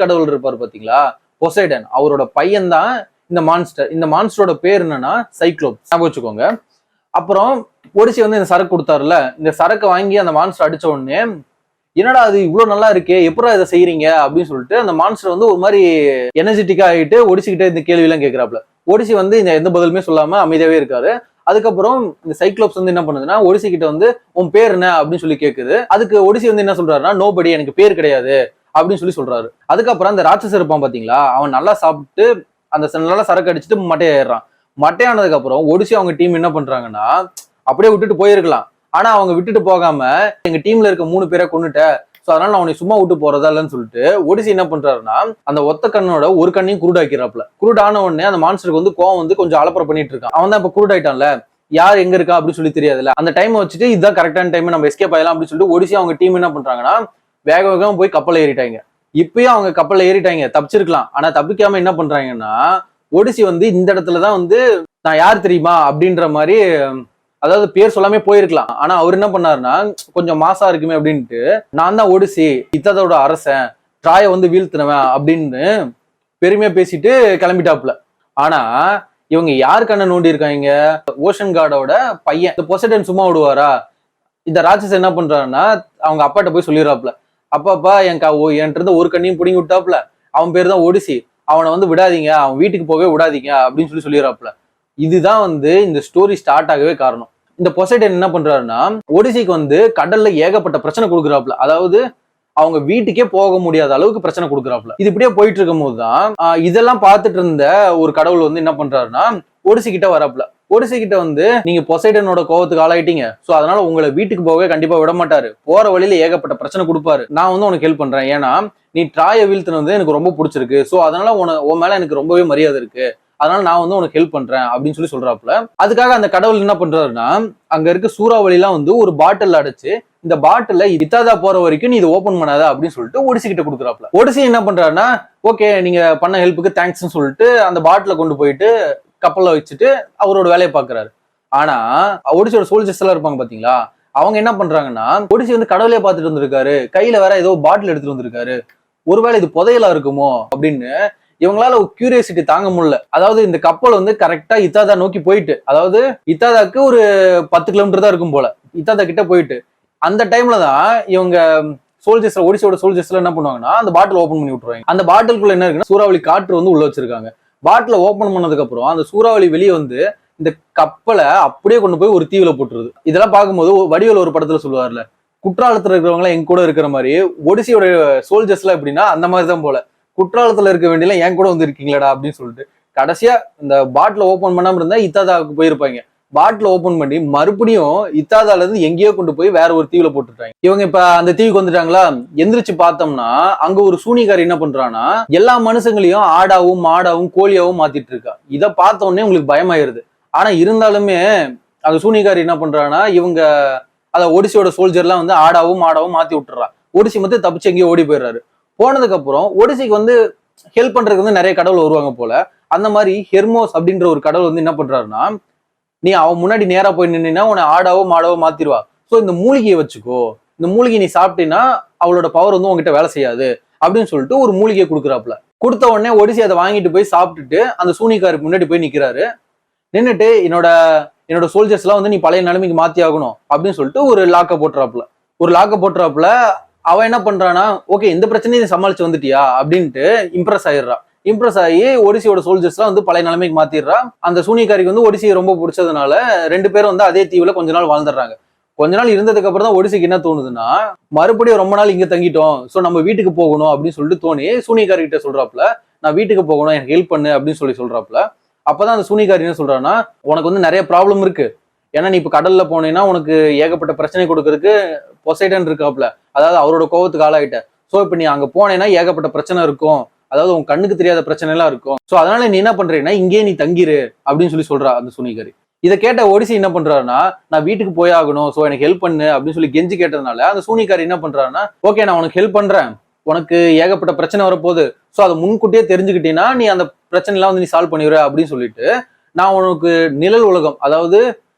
கடவுள் இருப்பாரு பாத்தீங்களா, பொசைடன், அவரோட பையன் தான் இந்த மான்ஸ்டர். இந்த மான்ஸ்டரோட பேர் என்னன்னா சைக்ளோப்ஸ், ஞாபகம் வச்சுக்கோங்க. அப்புறம் ஒடிசி வந்து இந்த சரக்கு கொடுத்தாருல, இந்த சரக்கை வாங்கி அந்த மான்ஸ்டர் அடிச்ச உடனே என்னடா அது இவ்வளவு நல்லா இருக்கே, எப்படா இதை செய்யறீங்க அப்படின்னு சொல்லிட்டு அந்த மான்ஸ்டர் வந்து ஒரு மாதிரி எனர்ஜெட்டிக்கா ஆகிட்டு ஒடிசிக்கிட்டே இந்த கேள்வி எல்லாம் கேட்கிறாப்ல. ஒடிசி வந்து இந்த எந்த பதிலுமே சொல்லாம அமைதியாவே இருக்காரு. அதுக்கப்புறம் இந்த சைக்ளோப்ஸ் வந்து என்ன பண்ணுதுன்னா ஒடிசி கிட்ட வந்து உன் பேர் என்ன அப்படின்னு சொல்லி கேக்குது. அதுக்கு ஒடிசி வந்து என்ன சொல்றாருன்னா, நோபடி, எனக்கு பேர் கிடையாது அப்படின்னு சொல்லி சொல்றாரு. அதுக்கப்புறம் அந்த ராட்சசர் இருப்பான் பாத்தீங்களா, அவன் நல்லா சாப்பிட்டு அந்த நல்லா சரக்கு அடிச்சுட்டு மட்டையாயிடுறான். மட்டையானதுக்கு அப்புறம் ஒடிசி அவங்க டீம் என்ன பண்றாங்கன்னா, அப்படியே விட்டுட்டு போயிருக்கலாம், ஆனா அவங்க விட்டுட்டு போகாம எங்க டீம்ல இருக்க 3 பேரை கொண்டுட்ட, சோ அதனால நான் உன்னை சும்மா விட்டு போறதா இல்லைன்னு சொல்லிட்டு ஒடிசி என்ன பண்றாருன்னா அந்த ஒத்த கண்ணோட ஒரு கண்ணையும் குருடாக்கிறாப்ல. குருடான உடனே அந்த மான்ஸ்டருக்கு வந்து கோவம் வந்து கொஞ்சம் அலப்பற பண்ணிட்டு இருக்கான். அவன் தான் இப்ப குருடாயிட்டான்ல, யார் எங்க இருக்கா அப்படின்னு சொல்லி தெரியாதுல்ல, அந்த டைம் வச்சுட்டு இதுதான் கரெக்டான டைம், நம்ம எஸ்கேப் ஆயிடலாம் அப்படின்னு சொல்லிட்டு ஒடிசி அவங்க டீம் என்ன பண்றாங்கன்னா வேக வேகமா போய் கப்பல் ஏறிட்டாங்க. இப்பயும் அவங்க கப்பல்ல ஏறிட்டாங்க, தப்பிச்சிருக்கலாம். ஆனா தப்பிக்காம என்ன பண்றாங்கன்னா ஒடிசி வந்து இந்த இடத்துலதான் வந்து நான் யார் தெரியுமா அப்படின்ற மாதிரி, அதாவது பேர் சொல்லாமே போயிருக்கலாம், ஆனா அவர் என்ன பண்ணாருன்னா கொஞ்சம் மாசா இருக்குமே அப்படின்ட்டு நான் தான் ஒடிசி, இத்ததோட அரசன், ட்ராயை வந்து வீழ்த்தினவன் அப்படின்னு பெருமையா பேசிட்டு கிளம்பிட்டாப்ல. ஆனா இவங்க யாரு கண்ணை நோண்டி இருக்காங்க, ஓஷன் கார்டோட பையன். இந்த பொசைடன் சும்மா விடுவாரா, இந்த ராட்சஸ் என்ன பண்றாருன்னா அவங்க அப்பாட்ட போய் சொல்லிடுறாப்ல, அப்பாப்பா என்கிட்ட இருந்து ஒரு கண்ணையும் பிடிங்கி விட்டாப்ல, அவன் பேர் தான் ஒடிசி, அவனை வந்து விடாதீங்க, அவன் வீட்டுக்கு போகவே விடாதீங்க அப்படின்னு சொல்லி சொல்லிடுறாப்ல. இதுதான் வந்து இந்த ஸ்டோரி ஸ்டார்ட் ஆகவே காரணம். இந்த பொசைடன் என்ன பண்றாருன்னா ஒடிசிக்கு வந்து கடல்ல ஏகப்பட்ட பிரச்சனை கொடுக்குறாப்ல, அதாவது அவங்க வீட்டுக்கே போக முடியாத அளவுக்கு பிரச்சனை கொடுக்குறாப்ல. இது இப்படியே போயிட்டு இருக்கும் போதுதான் இதெல்லாம் பார்த்துட்டு இருந்த ஒரு கடவுள் வந்து என்ன பண்றாருன்னா ஒடிசி கிட்ட வராப்ல. ஒடிசி கிட்ட வந்து நீங்க பொசைடனோட கோவத்துக்கு ஆளாயிட்டீங்க, சோ அதனால உங்களை வீட்டுக்கு போகவே கண்டிப்பா விட மாட்டாரு, போற வழியில ஏகப்பட்ட பிரச்சனை கொடுப்பாரு, நான் வந்து உனக்கு ஹெல்ப் பண்றேன், ஏன்னா நீ ட்ராயை வீழ்த்தினது வந்து எனக்கு ரொம்ப பிடிச்சிருக்கு, சோ அதனால உன் மேல எனக்கு ரொம்பவே மரியாதை இருக்கு, அதனால நான் வந்து உனக்கு ஹெல்ப் பண்றேன் அப்படின்னு சொல்லி சொல்றாப்ல. அதுக்காக அந்த கடவுள் என்ன பண்றாருன்னா அங்க இருக்க சூறாவளி எல்லாம் வந்து ஒரு பாட்டில் அடைச்சு, இந்த பாட்டில இத்தாதா போற வரைக்கும் நீ இதை ஓபன் பண்ணாத அப்படின்னு சொல்லிட்டு ஒடிசி கிட்ட கொடுக்குறாப்ல. ஒடிசி என்ன பண்றாருன்னா ஓகே நீங்க பண்ண ஹெல்ப்புக்கு தேங்க்ஸ்ன்னு சொல்லிட்டு அந்த பாட்டில கொண்டு போயிட்டு கப்பல்ல வச்சுட்டு அவரோட வேலையை பாக்குறாரு. ஆனா ஒடிசியோட சோல்ஜர்ஸ் எல்லாம் இருப்பாங்க பாத்தீங்களா, அவங்க என்ன பண்றாங்கன்னா ஒடிசி வந்து கடவுளே பார்த்துட்டு வந்திருக்காரு, கையில வேற ஏதோ பாட்டில் எடுத்துட்டு வந்திருக்காரு, ஒருவேளை இது புதையலா இருக்குமோ அப்படின்னு இவங்களால கியூரியாசிட்டி தாங்க முடியல. அதாவது இந்த கப்பல் வந்து கரெக்டா இத்தாதா நோக்கி போயிட்டு, அதாவது இத்தாதாக்கு ஒரு 10 கிலோமீட்டர் தான் இருக்கும் போல, இத்தாதா கிட்ட போயிட்டு அந்த டைம்ல தான் இவங்க சோல்ஜர்ஸ், ஒடிசியோட சோல்ஜர்ஸ் என்ன பண்ணுவாங்கன்னா அந்த பாட்டில் ஓபன் பண்ணி விட்டுருவாங்க. அந்த பாட்டிலுக்குள்ள என்ன இருக்குன்னா சூறாவளி காற்று வந்து உள்ள வச்சிருக்காங்க. பாட்டில ஓபன் பண்ணதுக்கு அப்புறம் அந்த சூறாவளி வெளியே வந்து இந்த கப்பலை அப்படியே கொண்டு போய் ஒரு தீவுல போட்டுருது. இதெல்லாம் பார்க்கும்போது வடிவேல் ஒரு படத்துல சொல்லுவார்ல, குற்றாலத்துல இருக்கிறவங்க என் கூட இருக்கிற மாதிரி ஒடிசியோட சோல்ஜர்ஸ் எல்லாம் எப்படின்னா அந்த மாதிரி தான் போல, குற்றாலத்துல இருக்க வேண்டியெல்லாம் என் கூட வந்து இருக்கீங்களா அப்படின்னு சொல்லிட்டு கடைசியா இந்த பாட்டில ஓபன் பண்ணாம இருந்தா இத்தாதாவுக்கு போயிருப்பாங்க. பாட்டில் ஓபன் பண்ணி மறுபடியும் இத்தாதால இருந்து எங்கேயோ கொண்டு போய் வேற ஒரு தீவுல போட்டுட்டாங்க. இவங்க இப்ப அந்த தீவுக்கு வந்துட்டாங்களா, எந்திரிச்சு பார்த்தோம்னா அங்க ஒரு சூனிகாரி என்ன பண்றான்னா எல்லா மனுஷங்களையும் ஆடாவும் மாடாவும் கோழியாவும் மாத்திட்டு இருக்கா. இதை பார்த்த உடனே உங்களுக்கு பயமாயிருது. ஆனா இருந்தாலுமே அந்த சூனிகாரி என்ன பண்றான்னா இவங்க அத ஒடிசியோட சோல்ஜர்லாம் வந்து ஆடாவும் மாடாவும் மாத்தி விட்டுறா. ஒடிசி மட்டும் தப்பிச்சு எங்கேயோ ஓடி போயிடுறாரு. போனதுக்கு அப்புறம் ஒடிசிக்கு வந்து ஹெல்ப் பண்றதுக்கு வந்து நிறைய கடவுள் வருவாங்க போல. அந்த மாதிரி ஹெர்மோஸ் அப்படின்ற ஒரு கடவுள் வந்து என்ன பண்றாருன்னா, நீ அவன் முன்னாடி நேரா போய் நின்னா உன்னை ஆடாவோ மாடாவோ மாத்திருவா, சோ இந்த மூலிகையை வச்சுக்கோ, இந்த மூலிகை நீ சாப்பிட்டீங்கன்னா அவளோட பவர் வந்து உங்ககிட்ட வேலை செய்யாது அப்படின்னு சொல்லிட்டு ஒரு மூலிகையை கொடுக்குறாப்ல. கொடுத்த உடனே ஒடிசி அதை வாங்கிட்டு போய் சாப்பிட்டுட்டு அந்த சூனிகாருக்கு முன்னாடி போய் நிக்கிறாரு. நின்னுட்டு என்னோட சோல்ஜர்ஸ் எல்லாம் வந்து நீ பழைய நிலைமைக்கு மாத்தி ஆகணும் அப்படின்னு சொல்லிட்டு ஒரு லாக்க போட்டுறாப்புல. அவன் என்ன பண்றானா, ஓகே இந்த பிரச்சனையை சமாளிச்சு வந்துட்டியா அப்படின்ட்டு இம்ப்ரெஸ் ஆயிடுறா. இம்ப்ரெஸ் ஆகி ஒடிசியோட சோல்ஜர்ஸ்லாம் வந்து பழைய நிலைமைக்கு மாத்திடுறா. அந்த சூனியக்காரிக்கு வந்து ஒடிசியை ரொம்ப பிடிச்சதுனால 2 பேரும் வந்து அதே தீவுல கொஞ்ச நாள் வாழ்ந்துடுறாங்க. கொஞ்ச நாள் இருந்ததுக்கு அப்புறம் தான் ஒடிசிக்கு என்ன தோணுதுன்னா, மறுபடியும் ரொம்ப நாள் இங்க தங்கிட்டோம், சோ நம்ம வீட்டுக்கு போகணும் அப்படின்னு சொல்லிட்டு தோணி சூனியக்காரி கிட்ட சொல்றாப்ல, நான் வீட்டுக்கு போகணும், எனக்கு ஹெல்ப் பண்ணு அப்படின்னு சொல்றாப்ல. அப்பதான் அந்த சூனியக்காரி என்ன சொல்றான்னா, உனக்கு வந்து நிறைய ப்ராப்ளம் இருக்கு. ஏன்னா நீ இப்ப கடல்ல போனீங்கன்னா உனக்கு ஏகப்பட்ட பிரச்சனை கொடுக்கறதுக்கு பொசைடன் இருக்காப்ல, அதாவது அவரோட கோவத்துக்கு ஆளாயிட்ட. சோ இப்ப நீ அங்க போனேன்னா ஏகப்பட்ட பிரச்சனை இருக்கும், அதாவது உன் கண்ணுக்கு தெரியாத பிரச்சனை எல்லாம் இருக்கும். சோ அதனால நீ என்ன பண்றீன்னா இங்கேயே நீ தங்கிரு அப்படின்னு சொல்றா அந்த சூனியக்காரி. இதை கேட்ட ஒடிசி என்ன பண்றாருன்னா, நான் வீட்டுக்கு போய் ஆகணும், சோ எனக்கு ஹெல்ப் பண்ணு அப்படின்னு சொல்லி கெஞ்சி கேட்டதுனால அந்த சூனியக்காரி என்ன பண்றாருன்னா, ஓகே நான் உனக்கு ஹெல்ப் பண்றேன், உனக்கு ஏகப்பட்ட பிரச்சனை வரப்போகுது, சோ அதை முன்கூட்டியே தெரிஞ்சுக்கிட்டீங்கன்னா நீ அந்த பிரச்சனை எல்லாம் வந்து நீ சால்வ் பண்ணிடுற அப்படின்னு சொல்லிட்டு, நான் உனக்கு நிழல் உலகம், அதாவது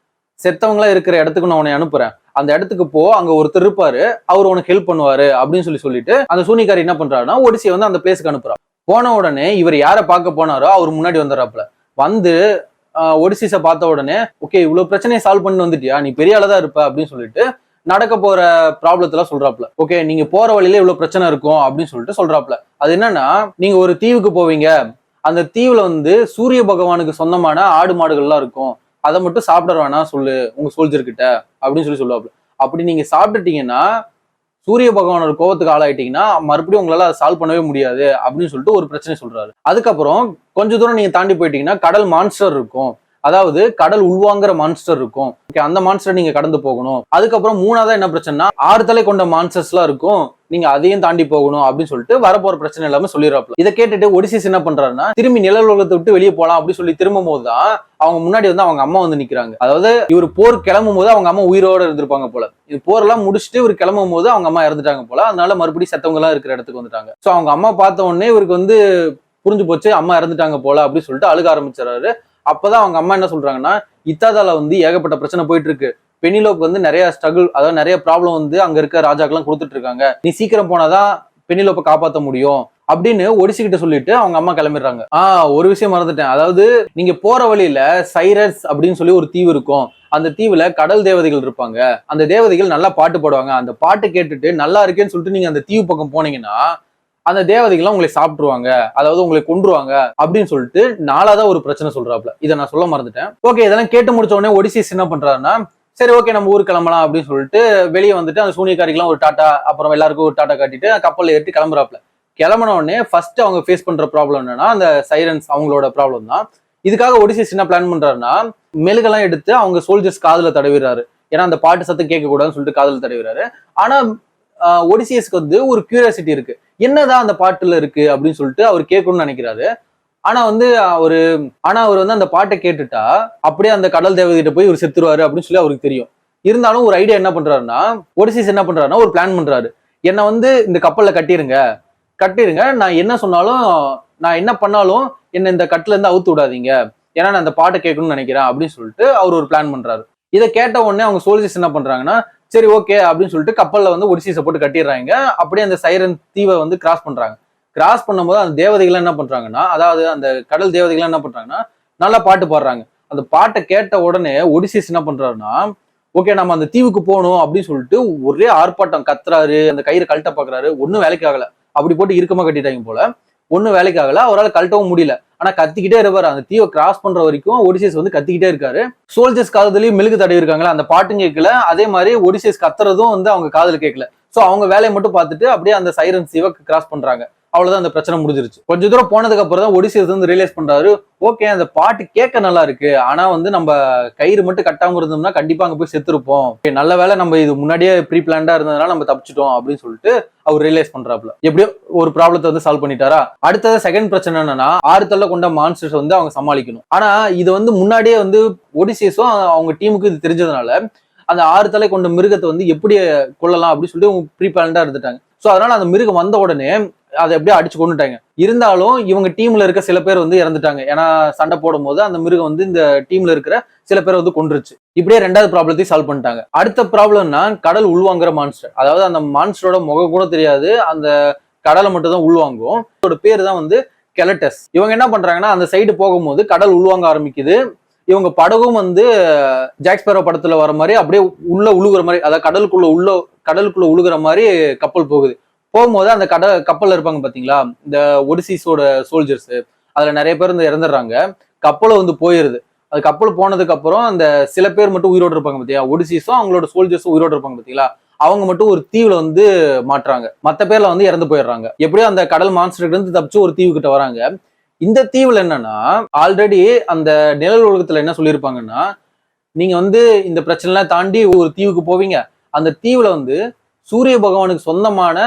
செத்தவங்களா இருக்கிற இடத்துக்கு நான் உன்னை அனுப்புறேன், அந்த இடத்துக்கு போ, அங்க ஒருத்தர் இருப்பாரு, அவர் உனக்கு ஹெல்ப் பண்ணுவாரு அப்படின்னு சொல்லிட்டு அந்த சூனியக்காரி என்ன பண்றாருன்னா ஒடிசியை வந்து அந்த பிளேஸ்க்கு அனுப்புறா. போன உடனே இவர் யாரை பார்க்க போனாரோ அவர் முன்னாடி வந்துடுறாப்ல. வந்து ஒடிசிஸை பார்த்த உடனே, ஓகே இவ்வளவு பிரச்சனையை சால்வ் பண்ணி வந்துட்டியா, நீ பெரிய ஆளதான் இருப்ப அப்படின்னு சொல்லிட்டு நடக்க போற ப்ராப்ளத்துல சொல்றாப்ல. ஓகே நீங்க போற வழியில இவ்வளவு பிரச்சனை இருக்கும் அப்படின்னு சொல்லிட்டு சொல்றாப்ல. அது என்னன்னா, நீங்க ஒரு தீவுக்கு போவீங்க, அந்த தீவுல வந்து சூரிய பகவானுக்கு சொந்தமான ஆடு மாடுகள்லாம் இருக்கும், அதை மட்டும் சாப்பிட வேணாம் சொல்லு உங்க சோல்ஜர் கிட்ட அப்படின்னு சொல்லுவாப்ல. அப்படி நீங்க சாப்பிட்டுட்டீங்கன்னா சூரிய பகவானோட கோவத்துக்கு ஆளாயிட்டீங்கன்னா மறுபடியும் உங்களால அதை சால்வ் பண்ணவே முடியாது அப்படின்னு சொல்லிட்டு ஒரு பிரச்சனை சொல்றாரு. அதுக்கப்புறம் கொஞ்ச தூரம் நீங்க தாண்டி போயிட்டீங்கன்னா கடல் மான்ஸ்டர் இருக்கும், அதாவது கடல் உள்வாங்குற மான்ஸ்டர் இருக்கும், அந்த மான்ஸ்டர் நீங்க கடந்து போகணும். அதுக்கப்புறம் 3ஆவதா என்ன பிரச்சனைனா 6 தலை கொண்ட மான்ஸ்டர்ஸ் எல்லாம் இருக்கும், நீங்க அதையும் தாண்டி போகணும் அப்படின்னு சொல்லிட்டு வரப்போற பிரச்சனை எல்லாமே சொல்லிடுறாப்ல. இதை கேட்டுட்டு ஒடிசிஸ் என்ன பண்றாருன்னா, திரும்பி நிழல் உலகத்தை விட்டு வெளியே போலாம் அப்படின்னு சொல்லி திரும்பும் போதுதான் அவங்க முன்னாடி வந்து அவங்க அம்மா வந்து நிக்கிறாங்க. அதாவது இவர் போர் கிளம்பும் போது அவங்க அம்மா உயிரோட இருந்திருப்பாங்க போல, இது போரெல்லாம் முடிச்சுட்டு இவர் கிளம்பும் போது அவங்க அம்மா இறந்துட்டாங்க போல, அதனால மறுபடியும் செத்தவங்க எல்லாம் இருக்கிற இடத்துக்கு வந்துட்டாங்க. சோ அவங்க அம்மா பார்த்த உடனே இவருக்கு வந்து புரிஞ்சு போச்சு, அம்மா இறந்துட்டாங்க போல அப்படின்னு சொல்லிட்டு அழுக ஆரம்பிச்சாரு. அப்பதான் அவங்க அம்மா என்ன சொல்றாங்கன்னா, இத்தாதால வந்து ஏகப்பட்ட பிரச்சனை போயிட்டு இருக்கு, பெனிலோப் வந்து நிறைய ஸ்ட்ரகிள், அதாவது நிறைய ப்ராப்ளம் வந்து அங்க இருக்க ராஜாக்கெல்லாம் கொடுத்துட்டு இருக்காங்க, நீ சீக்கிரம் போனாதான் பெனிலோப்பை காப்பாற்ற முடியும் அப்படின்னு ஒடிசி கிட்ட சொல்லிட்டு அவங்க அம்மா கிளம்பிடுறாங்க. ஒரு விஷயம் மறந்துட்டேன், அதாவது நீங்க போற வழியில சைரஸ் அப்படின்னு சொல்லி ஒரு தீவு இருக்கும், அந்த தீவுல கடல் தேவதைகள் இருப்பாங்க, அந்த தேவதைகள் நல்லா பாட்டு பாடுவாங்க, அந்த பாட்டு கேட்டுட்டு நல்லா இருக்கேன்னு சொல்லிட்டு நீங்க அந்த தீவு பக்கம் போனீங்கன்னா அந்த தேவதைகள்லாம் உங்களை சாப்பிட்டுருவாங்க, அதாவது உங்களை கொன்றுவாங்க அப்படின்னு சொல்லிட்டு 4ஆவதா ஒரு பிரச்சனை சொல்றாப்ல. இதை நான் சொல்ல மறந்துட்டேன். ஓகே இதெல்லாம் கேட்டு முடிச்ச உடனே ஒடிசிஸ் என்ன பண்றாருன்னா, சரி ஓகே நம்ம ஊருக்கு கிளம்பலாம் அப்படின்னு சொல்லிட்டு வெளியே வந்துட்டு அந்த சூனியக்காரிக்கெல்லாம் ஒரு டாட்டா, அப்புறம் எல்லாருக்கும் ஒரு டாட்டா காட்டிட்டு கப்பல்ல ஏற்றி கிளம்புறாப்ல. கிளம்பின உடனே ஃபர்ஸ்ட் அவங்க ஃபேஸ் பண்ற ப்ராப்ளம் என்னன்னா அந்த சைரன்ஸ், அவங்களோட ப்ராப்ளம் தான். இதுக்காக ஒடிசிஸ் என்ன பிளான் பண்றாருன்னா, மெழுகெல்லாம் எடுத்து அவங்க சோல்ஜர்ஸ் காதுல தடவிடுறாரு, ஏன்னா அந்த பாட்டு சத்தம் கேட்க கூடாதுன்னு சொல்லிட்டு காதுல தடவிடுறாரு. ஆனா ஒடிசியஸ்க்கு வந்து ஒரு கியூரியாசிட்டி இருக்கு, என்னதான் அந்த பாட்டுல இருக்கு அப்படின்னு சொல்லிட்டு அவர் கேட்கணும்னு நினைக்கிறாரு. ஆனா அவர் வந்து அந்த பாட்டை கேட்டுட்டா அப்படியே அந்த கடல் தேவதைகிட்ட போய் இவர் செத்துருவாரு அப்படின்னு சொல்லி அவருக்கு தெரியும். இருந்தாலும் ஒரு ஐடியா என்ன பண்றாருன்னா, ஒடிசிஸ் என்ன பண்றாருன்னா ஒரு பிளான் பண்றாரு, என்ன வந்து இந்த கப்பல்ல கட்டிருங்க, நான் என்ன சொன்னாலும், நான் என்ன பண்ணாலும் என்ன இந்த கட்டுல இருந்து அவுத்து விடாதீங்க, ஏன்னா நான் அந்த பாட்டை கேட்கணும்னு நினைக்கிறேன் அப்படின்னு சொல்லிட்டு அவர் ஒரு பிளான் பண்றாரு. இதை கேட்ட உடனே அவங்க சோல்ஜர்ஸ் என்ன பண்றாங்கன்னா, சரி ஓகே அப்படின்னு சொல்லிட்டு கப்பல்ல வந்து ஒடிசிஸை போட்டு கட்டிடுறாங்க. அப்படியே அந்த சைரன் தீவை வந்து கிராஸ் பண்றாங்க. கிராஸ் பண்ணும்போது அந்த தேவதைகள் என்ன பண்றாங்கன்னா, அதாவது அந்த கடல் தேவதைகள் என்ன பண்றாங்கன்னா நல்லா பாட்டு பாடுறாங்க. அந்த பாட்டை கேட்ட உடனே ஒடிசிஸ் என்ன பண்றாருன்னா, ஓகே நம்ம அந்த தீவுக்கு போகணும் அப்படின்னு சொல்லிட்டு ஒரே ஆர்ப்பாட்டம், கத்துறாரு, அந்த கயிறு கழட்ட பாக்குறாரு, ஒன்னும் வேலைக்கு ஆகல, அப்படி போட்டு இறுக்கமா கட்டிட்டாங்க போல, ஒன்னும் வேலைக்கு ஆகல, அவரால் கழட்டவும் முடியல. ஆனா கத்திக்கிட்டே இருப்பாரு, அந்த தீவை கிராஸ் பண்ற வரைக்கும் ஒடிசிஸ் வந்து கத்திக்கிட்டே இருக்காரு. சோல்ஜர்ஸ் காதுலயும் மெழுகு தடவி இருக்காங்களா, அந்த பாட்டும் கேட்கல, அதே மாதிரி ஒடிசிஸ் கத்துறதும் வந்து அவங்க காதுல கேட்கல. சோ அவங்க வேலையை மட்டும் பார்த்துட்டு அப்படியே அந்த சைரன் தீவை கிராஸ் பண்றாங்க. அவ்வளவுதான், அந்த பிரச்சனை முடிஞ்சிருச்சு. கொஞ்ச தூரம் போனதுக்கு அப்புறம் தான் ஒடிசியஸ் வந்து ரியலைஸ் பண்றாரு, ஓகே அந்த பாட்டு கேட்க நல்லா இருக்கு, ஆனா வந்து நம்ம கயிறு மட்டும் கட்டாம இருந்தோம்னா கண்டிப்பா அங்க போய் செத்துருப்போம், நல்ல வேலை நம்ம இது முன்னாடியே ப்ரீ பிளான்டா இருந்ததுனால நம்ம தப்பிச்சிட்டோம் அப்படின்னு சொல்லிட்டு அவர் ரியலைஸ் பண்றாப்ல. எப்படியோ ஒரு ப்ராப்ளத்தை வந்து சால்வ் பண்ணிட்டாரா. அடுத்தது செகண்ட் பிரச்சனை என்னன்னா, 6 தலை கொண்ட மான்ஸ்டர்ஸ் வந்து அவங்க சமாளிக்கணும். ஆனா இது வந்து முன்னாடியே வந்து ஒடிசியஸும் அவங்க டீமுக்கு இது தெரிஞ்சதுனால அந்த 6 தலை கொண்ட மிருகத்தை வந்து எப்படி கொள்ளலாம் அப்படின்னு சொல்லிட்டு ப்ரீ பிளான்டா இருந்துட்டாங்க. சோ அதனால அந்த மிருகம் வந்த உடனே அதை எப்படியே அடிச்சு கொண்டுட்டாங்க. இருந்தாலும் இவங்க டீம்ல இருக்க சில பேர் வந்து இறந்துட்டாங்க, ஏன்னா சண்டை போடும் போது அந்த மிருகம் வந்து இந்த டீம்ல இருக்கிற சில பேர் வந்து கொன்றுச்சு. இப்படியே 2வது ப்ராப்ளத்தையும் சால்வ் பண்ணிட்டாங்க. அடுத்த ப்ராப்ளம்னா கடல் உள்வாங்குற மான்ஸ்டர், அதாவது அந்த மான்ஸ்டரோட முகம் கூட தெரியாது, அந்த கடலை மட்டும் தான் உள்வாங்கும். அதோட பேர் தான் வந்து கெலட்டஸ். இவங்க என்ன பண்றாங்கன்னா, அந்த சைடு போகும்போது கடல் உள்வாங்க ஆரம்பிக்குது. இவங்க படகும் வந்து ஜாக் ஸ்பேரோ படத்துல வர மாதிரி அப்படியே உள்ள உழுகுற மாதிரி, அதாவது கடலுக்குள்ள உழுகுற மாதிரி கப்பல் போகுது. போகும்போது அந்த கப்பல்ல இருப்பாங்க பாத்தீங்களா, இந்த ஒடிசிஸோட சோல்ஜர்ஸ், அதுல நிறைய பேர் வந்து இறந்துடுறாங்க. கப்பலும் வந்து போயிருது. அது கப்பல் போனதுக்கு அப்புறம் அந்த சில பேர் மட்டும் உயிரோடு இருப்பாங்க பாத்தியா, ஒடிசிஸும் அவங்களோட சோல்ஜர்ஸும் உயிரோடு இருப்பாங்க பாத்தீங்களா, அவங்க மட்டும் ஒரு தீவுல வந்து மாட்டுறாங்க. மத்த பேர்ல வந்து இறந்து போயிடுறாங்க. எப்படியோ அந்த கடல் மான்ஸ்டர் இருந்து தப்பிச்சு ஒரு தீவு கிட்ட வராங்க. இந்த தீவுல என்னன்னா, ஆல்ரெடி அந்த நிழல் உலகத்துல என்ன சொல்லியிருப்பாங்கன்னா, நீங்க வந்து இந்த பிரச்சனை எல்லாம் தாண்டி ஒரு தீவுக்கு போவீங்க. அந்த தீவுல வந்து சூரிய பகவானுக்கு சொந்தமான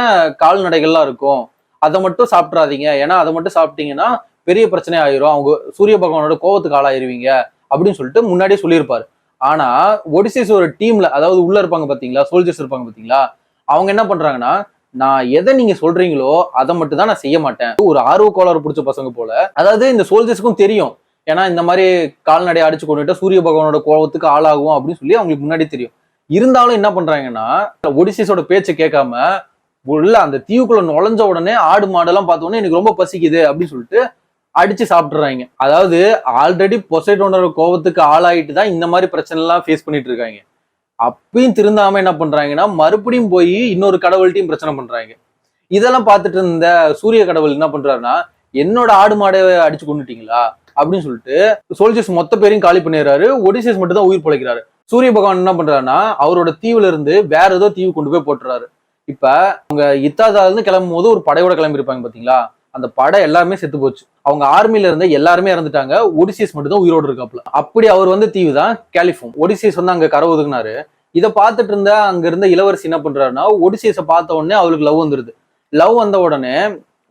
கால்நடைகள்லாம் இருக்கும். அதை மட்டும் சாப்பிட்றாதீங்க. ஏன்னா அதை மட்டும் சாப்பிட்டீங்கன்னா பெரிய பிரச்சனை ஆயிரும். அவங்க சூரிய பகவானோட கோவத்துக்கு ஆளாயிருவீங்க அப்படின்னு சொல்லிட்டு முன்னாடியே சொல்லியிருப்பாரு. ஆனா ஒடிசிஸ் ஒரு டீம்ல, அதாவது உள்ள இருப்பாங்க பாத்தீங்களா, சோல்ஜர்ஸ் இருப்பாங்க பாத்தீங்களா, அவங்க என்ன பண்றாங்கன்னா, நான் எதை நீங்க சொல்றீங்களோ அதை மட்டும் தான் நான் செய்ய மாட்டேன். ஒரு ஆர்வ கோளாறு பிடிச்ச பசங்க போல. அதாவது இந்த சோல்ஜர்ஸ்க்கும் தெரியும், ஏன்னா இந்த மாதிரி கால்நடையை அடிச்சு கொண்டுட்டு சூரிய பகவானோட கோபத்துக்கு ஆளாகும் அப்படின்னு சொல்லி அவங்களுக்கு முன்னாடி தெரியும். இருந்தாலும் என்ன பண்றாங்கன்னா, ஒடிசிஸோட பேச்சை கேட்காம உள்ள அந்த தீவுக்குள்ள நுழைஞ்ச உடனே ஆடு மாடெல்லாம் பார்த்த உடனே எனக்கு ரொம்ப பசிக்குது அப்படின்னு சொல்லிட்டு அடிச்சு சாப்பிட்டுறாங்க. அதாவது ஆல்ரெடி பொசைடோனோட கோபத்துக்கு ஆளாயிட்டு தான் இந்த மாதிரி பிரச்சனை எல்லாம் ஃபேஸ் பண்ணிட்டு இருக்காங்க. அப்பயும் திருந்தாம என்ன பண்றாங்கன்னா, மறுபடியும் போய் இன்னொரு கடவுள்கிட்டையும் பிரச்சனை பண்றாங்க. இதெல்லாம் பார்த்துட்டு இருந்த சூரிய கடவுள் என்ன பண்றாருன்னா, என்னோட ஆடு மாடை அடிச்சு கொண்டுட்டீங்களா அப்படின்னு சொல்லிட்டு சோல்ஜர்ஸ் மொத்த பேரையும் காலி பண்ணிடுறாரு. ஒடிசிஸ் மட்டும் தான் உயிர் பிழைக்கிறாரு. சூரிய பகவான் என்ன பண்றாருன்னா, அவரோட தீவுல இருந்து வேற ஏதோ தீவு கொண்டு போய் போட்டுறாரு. இப்ப அவங்க இத்தாதால இருந்து கிளம்பும் போது ஒரு படையோட கிளம்பி இருப்பாங்க பாத்தீங்களா, அந்த படை எல்லாருமே செத்து போச்சு. அவங்க ஆர்மில இருந்து எல்லாருமே இறந்துட்டாங்க. ஒடிசிஸ் மட்டும் தான் உயிரோடு இருக்காப்ல. அப்படி அவர் வந்து தீவு தான் கேலிஃபோம். ஒடிசிஸ் வந்து அங்க கரை ஒதுங்கினாரு. இதை பார்த்துட்டு இருந்த அங்க இருந்த இளவரசி என்ன பண்றாருன்னா, ஒடிசிஸை பார்த்த உடனே அவளுக்கு லவ் வந்துருது. லவ் வந்த உடனே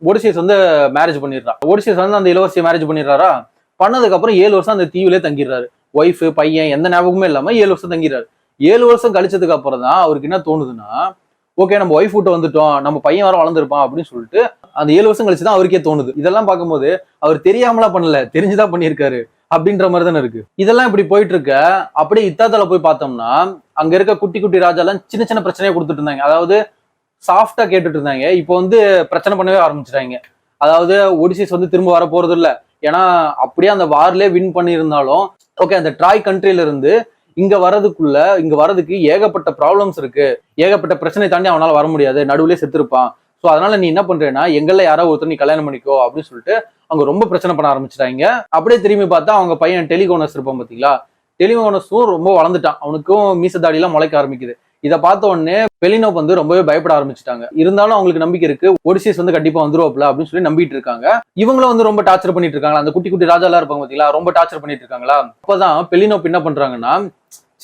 ஒடிசிஸ் வந்து மேரேஜ் பண்ணிடுறா. ஒடிசிஸ் வந்து அந்த இளவரசியை மேரேஜ் பண்ணிடுறாரா. பண்ணதுக்கு அப்புறம் 7 வருஷம் அந்த தீவுலே தங்கிடுறாரு. ஒய்ஃப் பையன் எந்த ஞாபகமே இல்லாம 7 வருஷம் தங்கிறாரு. 7 வருஷம் கழிச்சதுக்கு அப்புறம் தான் அவருக்கு என்ன தோணுதுன்னா, ஓகே நம்ம ஒய்ஃப் விட்டு வந்துட்டோம், நம்ம பையன் வர வளர்ந்துருப்பான் அப்படின்னு சொல்லிட்டு அந்த 7 வருஷம் கழிச்சுதான் அவருக்கே தோணுது. இதெல்லாம் பார்க்கும்போது அவர் தெரியாமலா பண்ணல, தெரிஞ்சுதான் பண்ணியிருக்காரு அப்படின்ற மாதிரி தானே இருக்கு. இதெல்லாம் இப்படி போயிட்டு இருக்க, அப்படியே இத்தாத்தால போய் பார்த்தோம்னா அங்க இருக்க குட்டி குட்டி ராஜாலாம் சின்ன சின்ன பிரச்சனையை கொடுத்துட்டு இருந்தாங்க. அதாவது சாஃப்டா கேட்டுட்டு இருந்தாங்க. இப்போ வந்து பிரச்சனை பண்ணவே ஆரம்பிச்சிட்டாங்க. அதாவது ஒடிசிஸ் வந்து திரும்ப வர போறது இல்ல. ஏன்னா அப்படியே அந்த வார்லயே வின் பண்ணியிருந்தாலும் ஓகே, அந்த ட்ராய் கண்ட்ரில இருந்து இங்க வரதுக்கு ஏகப்பட்ட ப்ராப்ளம்ஸ் இருக்கு, ஏகப்பட்ட பிரச்சனை தாண்டி அவனால வர முடியாது, நடுவுலயே செத்துருப்பான். ஸோ அதனால நீ என்ன பண்றேன்னா, எங்கள்ல யாரோ ஒருத்தர் நீ கல்யாணம் பண்ணிக்கோ அப்படின்னு சொல்லிட்டு அவங்க ரொம்ப பிரச்சனை பண்ண ஆரம்பிச்சிட்டாங்க. அப்படியே திரும்பி பார்த்தா அவங்க பையன் டெலிகோனஸ் இருப்பான் பாத்தீங்களா, டெலிகோனஸும் ரொம்ப வளர்ந்துட்டான். அவனுக்கும் மீசதாடி எல்லாம் முளைக்க ஆரம்பிக்குது. இதை பார்த்த உடனே பெலினோப் வந்து ரொம்பவே பயப்பட ஆரம்பிச்சுட்டாங்க. இருந்தாலும் அவங்களுக்கு நம்பிக்கை இருக்கு, ஒடிசிஸ் வந்து கண்டிப்பா வந்துருவாப்ல அப்படின்னு சொல்லி நம்பிட்டு இருக்காங்க. இவங்களும் வந்து ரொம்ப டார்ச்சர் பண்ணிட்டு இருக்காங்க. அந்த குட்டி குட்டி ராஜா எல்லாம் இருப்பாங்க பாத்தீங்களா, ரொம்ப டார்ச்சர் பண்ணிட்டு இருக்காங்களா. அப்பதான் பெலினோப் என்ன பண்றாங்கன்னா,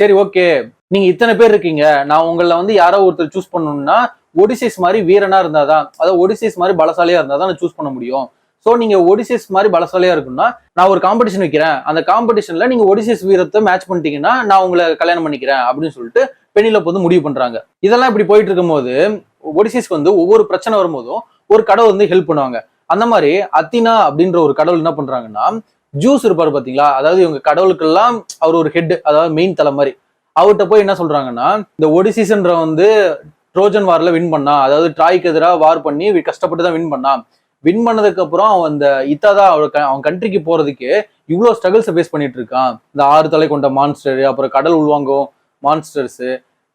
சரி ஓகே நீங்க இத்தனை பேர் இருக்கீங்க, நான் உங்களை வந்து யாரோ ஒருத்தர் சூஸ் பண்ணணும்னா ஒடிசிஸ் மாதிரி வீரனா இருந்தாதான், அதாவது ஒடிசிஸ் மாதிரி பலசாலியா இருந்தாதான் நான் சூஸ் பண்ண முடியும். சோ நீங்க ஒடிசிஸ் மாதிரி பலசாலியா இருக்குன்னா நான் ஒரு காம்படிஷன் வைக்கிறேன், அந்த காம்படிஷன்ல நீங்க ஒடிசிஸ் வீரத்தை மேட்ச் பண்ணிட்டீங்கன்னா நான் உங்களை கல்யாணம் பண்ணிக்கிறேன் அப்படின்னு சொல்லிட்டு பெனிலோப் வந்து முடிவு பண்றாங்க. இதெல்லாம் இப்படி போயிட்டு இருக்கும்போது ஒடிசிஸ்க்கு வந்து ஒவ்வொரு பிரச்சனை வரும்போதும் ஒரு கடவுள் வந்து ஹெல்ப் பண்ணுவாங்க. அந்த மாதிரி அத்தினா அப்படின்ற ஒரு கடவுள் என்ன பண்றாங்கன்னா, ஜூஸ் இருப்பாரு பாத்தீங்களா, அதாவது இவங்க கடவுளுக்கெல்லாம் அவர் ஒரு ஹெட், அதாவது மெயின் தலை மாதிரி. அவர்கிட்ட போய் என்ன சொல்றாங்கன்னா, இந்த ஒடிசிஸ்ன்ற வந்து ட்ரோஜன் வார்ல வின் பண்ணா, அதாவது ட்ராய்க்கு எதிராக வார் பண்ணி கஷ்டப்பட்டு தான் வின் பண்ணான். வின் பண்ணதுக்கு அப்புறம் அவன் அந்த இத்தாதா அவன் கண்ட்ரிக்கு போறதுக்கு இவ்வளவு ஸ்ட்ரகிள்ஸ் ஃபேஸ் பண்ணிட்டு இருக்கான். இந்த 6 தலை கொண்ட மான்ஸ்டர், அப்புறம் கடல் உள்வாங்கும் மான்ஸ்டர்ஸ்,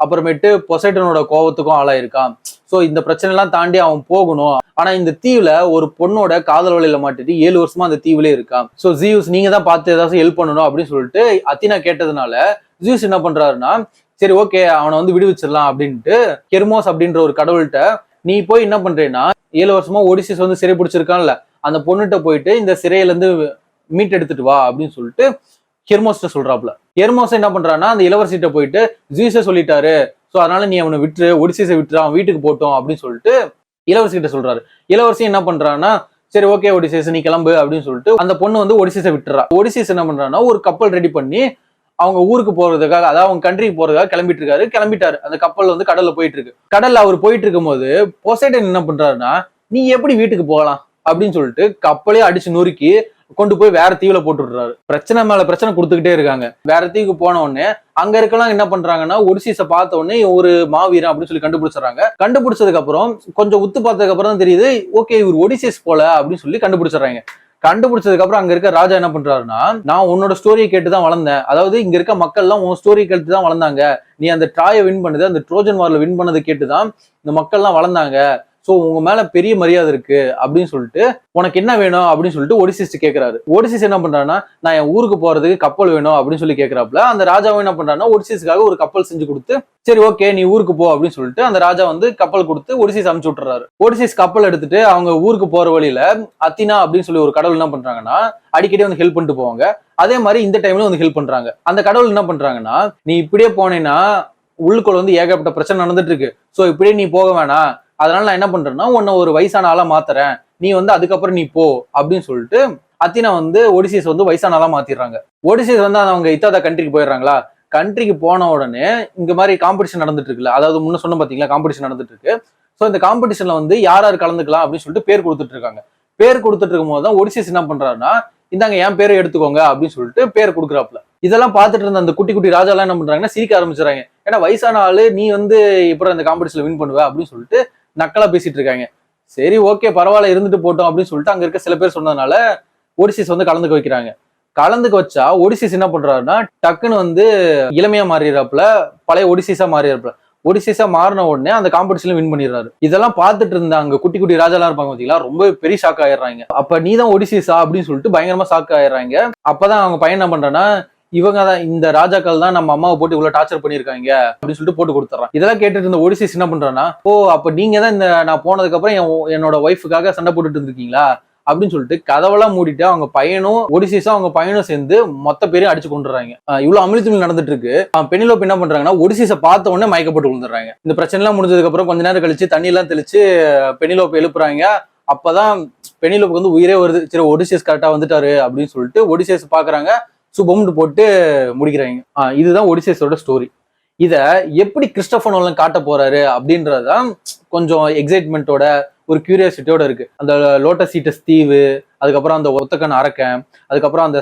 அப்புறமேட்டு பொசைடனோட கோவத்துக்கும் ஆளாயிருக்கான். சோ இந்த பிரச்சனை எல்லாம் தாண்டி அவன் போகணும். ஆனா இந்த தீவுல ஒரு பொண்ணோட காதல் வலையில மாட்டிட்டு 7 வருஷமா அந்த தீவுல இருக்கான். சோ ஜியூஸ் நீங்க தான் பார்த்து ஏதாச்சும் ஹெல்ப் பண்ணணும் அப்படின்னு சொல்லிட்டு அத்தினா கேட்டதுனால ஜியூஸ் என்ன பண்றாருன்னா, சரி ஓகே அவனை வந்து விடுவிச்சிடலாம் அப்படின்ட்டு கெர்மோஸ் அப்படின்ற ஒரு கடவுள்கிட்ட, நீ போய் என்ன பண்றேன்னா 7 வருஷமா ஒடிசிஸ் வந்து சிறை பிடிச்சிருக்கான்ல, அந்த பொண்ணுகிட்ட போயிட்டு இந்த சிறையில இருந்து மீட் எடுத்துட்டு வா அப்படின்னு சொல்லிட்டு ஹெர்மோஸ்ட சொல்றாப்ல. ஹெர்மோஸ் என்ன பண்றான்னா, அந்த இளவரசிட்ட போயிட்டு ஜியூஸை சொல்லிட்டாரு, சோ அதனால நீ அவனை விட்டுரு, ஒடிசிஸை விட்டுரு, அவன் வீட்டுக்கு போட்டோம் அப்படின்னு சொல்லிட்டு இளவரசி கிட்ட சொல்றாரு. இளவரசி என்ன பண்றான்னா, சரி ஓகே ஒடிசிஸ் நீ கிளம்பு அப்படின்னு சொல்லிட்டு அந்த பொண்ணு வந்து ஒடிசிஸை விட்டுறா. ஒடிசிஸ் என்ன பண்றான்னா, ஒரு கப்பல் ரெடி பண்ணி அவங்க ஊருக்கு போறதுக்காக, அதாவது அவங்க கண்ட்ரிக்கு போறதுக்காக கிளம்பிட்டாரு. அந்த கப்பல் வந்து கடல்ல போயிட்டு இருக்கு. கடல்ல அவர் போயிட்டு இருக்கும் போது பொசைடன் என்ன பண்றாருன்னா, நீ எப்படி வீட்டுக்கு போகலாம் அப்படின்னு சொல்லிட்டு கப்பலே அடிச்சு நொறுக்கி கொண்டு போய் வேற தீவுல போட்டு விடுறாரு. பிரச்சனை மேல பிரச்சனை கொடுத்துக்கிட்டே இருக்காங்க. வேற தீவுக்கு போன உடனே அங்க இருக்கலாம் என்ன பண்றாங்கன்னா, ஒடிசிஸை பார்த்த உடனே ஒரு மாவீரன் அப்படின்னு சொல்லி கண்டுபிடிச்சிடறாங்க. கண்டுபிடிச்சதுக்கு அப்புறம் கொஞ்சம் உத்து பார்த்ததுக்கு அப்புறம் தான் தெரியுது, ஓகே இவர் ஒடிசிஸ் போல அப்படின்னு சொல்லி கண்டுபிடிச்சிடறாங்க. கண்டுபிடிச்சதுக்கு அப்புறம் அங்க இருக்க ராஜா என்ன பண்றாருன்னா, நான் உன்னோட ஸ்டோரியை கேட்டுதான் வளர்ந்தேன், அதாவது இங்க இருக்க மக்கள் எல்லாம் உன் ஸ்டோரியை கேட்டு தான் வளர்ந்தாங்க, நீ அந்த ட்ராயை வின் பண்ணது, அந்த ட்ரோஜன் வார்ல வின் பண்ணதை கேட்டுதான் இந்த மக்கள் எல்லாம் வளர்ந்தாங்க. சோ உங்க மேல பெரிய மரியாதை இருக்கு அப்படின்னு சொல்லிட்டு உனக்கு என்ன வேணும் அப்படின்னு சொல்லிட்டு ஒடிசிஸ் கேட்கிறாரு. ஒடிசிஸ் என்ன பண்றாருன்னா, நான் என் ஊருக்கு போறதுக்கு கப்பல் வேணும் அப்படின்னு சொல்லி கேட்கிறாப்புல. அந்த ராஜாவும் என்ன பண்றாருன்னா ஒடிசிஸ்க்காக ஒரு கப்பல் செஞ்சு கொடுத்து, சரி ஓகே நீ ஊருக்கு போ அப்படின்னு சொல்லிட்டு அந்த ராஜா வந்து கப்பல் கொடுத்து ஒடிசிஸ் அனுப்பிச்சு விட்டுறாரு. ஒடிசிஸ் கப்பல் எடுத்துட்டு அவங்க ஊருக்கு போற வழியில அத்தினா அப்படின்னு சொல்லி ஒரு கடவுள் என்ன பண்றாங்கன்னா அடிக்கடி வந்து ஹெல்ப் பண்ணிட்டு போவாங்க. அதே மாதிரி இந்த டைம்ல வந்து ஹெல்ப் பண்றாங்க. அந்த கடவுள் என்ன பண்றாங்கன்னா, நீ இப்படியே போனேன்னா உள்ளுக்குள்ள வந்து ஏகப்பட்ட பிரச்சனை நடந்துட்டு இருக்கு, சோ இப்படியே நீ போக வேணாம், அதனால நான் என்ன பண்றேன்னா உன்னை ஒரு வயசான ஆளா மாத்துறேன், நீ வந்து அதுக்கப்புறம் நீ போ அப்படின்னு சொல்லிட்டு அத்தினா வந்து ஒடிசிஸ் வந்து வயசான ஆளா மாத்திடுறாங்க. ஒடிசிஸ் வந்து அவங்க இத்தாதா கண்ட்ரிக்கு போயிடுறாங்களா. கண்ட்ரிக்கு போன உடனே இங்க மாதிரி காம்படிஷன் நடந்துட்டு இருக்குல்ல, அதாவது முன்ன சொன்ன பாத்தீங்களா காம்படிஷன் நடந்துட்டு இருக்கு. சோ இந்த காம்படிஷன்ல வந்து யார் யார் கலந்துக்கலாம் அப்படின்னு சொல்லிட்டு பேர் கொடுத்துட்டு இருக்காங்க. பேர் கொடுத்துட்டு இருக்கும் போதுதான் ஒடிசிஸ் என்ன பண்றாருன்னா, இந்தாங்க என் பேரை எடுத்துக்கோங்க அப்படின்னு சொல்லிட்டு பேர் கொடுக்குறாப்புல. இதெல்லாம் பார்த்துட்டு இருந்த அந்த குட்டி குட்டி ராஜா எல்லாம் என்ன பண்றாங்கன்னா சிரிக்க ஆரம்பிச்சுறாங்க. ஏன்னா வயசான ஆளு நீ வந்து இப்ப அந்த காம்படிஷன்ல வின் பண்ணுவ அப்படின்னு சொல்லிட்டு நக்கலா பேசிட்டு இருக்காங்க. சரி ஓகே பரவாயில்ல இருந்துட்டு போட்டோம் அப்படின்னு சொல்லிட்டு அங்க இருக்க சில பேர் சொன்னதுனால ஒடிசிஸ் வந்து கலந்துக்க வைக்கிறாங்க. கலந்துக்க வச்சா ஒடிசிஸ் என்ன பண்றாருன்னா டக்குன்னு வந்து இளமையா மாறிடுறாப்புல, பழைய ஒடிசிஸா மாறிடுறாப்புல. ஒடிசிஸா மாறின உடனே அந்த காம்படிஷன்ல வின் பண்ணிடுறாரு. இதெல்லாம் பார்த்துட்டு இருந்த அங்க குட்டி குட்டி ராஜாலாம் இருப்பாங்க பாத்தீங்களா, ரொம்ப பெரிய ஷாக் ஆயிடுறாங்க. அப்ப நீ தான் ஒடிசிஸா அப்படின்னு சொல்லிட்டு பயங்கரமா ஷாக் ஆயிடுறாங்க. அப்பதான் அவங்க பையன் என்ன பண்றான்னா, இவங்க தான் இந்த ராஜாக்கள் தான் நம்ம அம்மாவை போட்டு இவ்வளவு டார்ச்சர் பண்ணிருக்காங்க அப்படின்னு சொல்லிட்டு போட்டு கொடுத்துறான். இதெல்லாம் கேட்டுட்டு இருந்த ஒடிசிஸ் என்ன பண்றான்னா, ஓ அப்ப நீங்க தான் இந்த நான் போனதுக்கு அப்புறம் என்னோட ஒய்ஃபுக்காக சண்டை போட்டுட்டு இருந்திருக்கீங்களா அப்படின்னு சொல்லிட்டு கதவெல்லாம் மூடிட்டு அவங்க பையனும் ஒடிசிஸும் அவங்க பையனும் சேர்ந்து மொத்த பேரையும் அடிச்சு கொண்டுறாங்க. இவ்வளவு அமிழ்த்துமிழ் நடந்துட்டு இருக்கு. பெனிலோப் என்ன பண்றாங்கன்னா ஒடிசிஸை பார்த்த உடனே மயக்கப்பட்டு விழுந்துடுறாங்க. இந்த பிரச்சனை எல்லாம் முடிஞ்சதுக்கு அப்புறம் கொஞ்ச நேரம் கழிச்சு தண்ணி எல்லாம் தெளிச்சு பெனிலோப் எழுப்புறாங்க. அப்பதான் பெனிலோப்புக்கு வந்து உயிரே வருது. சரி ஒடிசிஸ் கரெக்டா வந்துட்டாரு அப்படின்னு சொல்லிட்டு ஒடிசிஸ் பாக்குறாங்க, சுபம்னு போட்டு முடிக்கிறாங்க. இதுதான் ஒடிசிஸோட ஸ்டோரி. இத எப்படி கிறிஸ்டோபர் நோலன் காட்ட போறாரு அப்படின்றதுதான் கொஞ்சம் எக்ஸைட்மெண்ட்டோட ஒரு கியூரியாசிட்டியோட இருக்கு. அந்த லோட்டஸ் ஈட்டஸ் தீவு, அதுக்கப்புறம் அந்த ஒத்தக்கன் அரக்கன், அதுக்கப்புறம் அந்த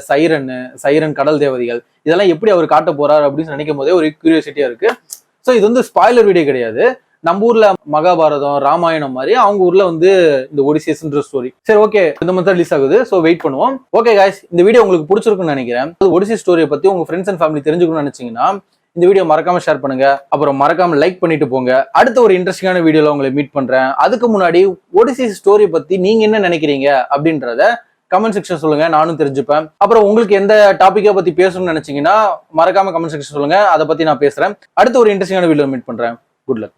சைரன் கடல் தேவதைகள், இதெல்லாம் எப்படி அவர் காட்ட போறாரு அப்படின்னு நினைக்கும் போதே ஒரு கியூரியாசிட்டியா இருக்கு. ஸோ இது வந்து ஸ்பாய்லர் வீடியோ கிடையாது. நம்ம ஊர்ல மகாபாரதம் ராமாயணம் மாதிரி அவங்க ஊர்ல வந்து இந்த ஒடிசிஸ்ன்ற ஸ்டோரி. சரி ஓகே இந்த மாதிரி ரிலீஸ் ஆகுது, ஸோ வெயிட் பண்ணுவோம். ஓகே காய்ஸ், இந்த வீடியோ உங்களுக்கு பிடிச்சிருக்குன்னு நினைக்கிறேன். ஒடிசிஸ் ஸ்டோரியை பத்தி உங்க ஃப்ரெண்ட்ஸ் அண்ட் ஃபேமிலி தெரிஞ்சுக்கணும்னு நினைச்சீங்கன்னா இந்த வீடியோ மறக்காம ஷேர் பண்ணுங்க, அப்புறம் மறக்காம லைக் பண்ணிட்டு போங்க. அடுத்த ஒரு இன்ட்ரெஸ்டிங்கான வீடியோல உங்களை மீட் பண்றேன். அதுக்கு முன்னாடி ஒடிசிஸ் ஸ்டோரி பத்தி நீங்க என்ன நினைக்கிறீங்க அப்படின்றத கமெண்ட் செக்ஷன் சொல்லுங்க, நானும் தெரிஞ்சுப்பேன். அப்புறம் உங்களுக்கு எந்த டாபிக்கை பத்தி பேசணும்னு நினைச்சீங்கன்னா மறக்காம கமெண்ட் செக்ஷன் சொல்லுங்க, அதை பத்தி நான் பேசுறேன். அடுத்த ஒரு இன்ட்ரெஸ்டிங்கான வீடியோ மீட் பண்றேன். Good luck.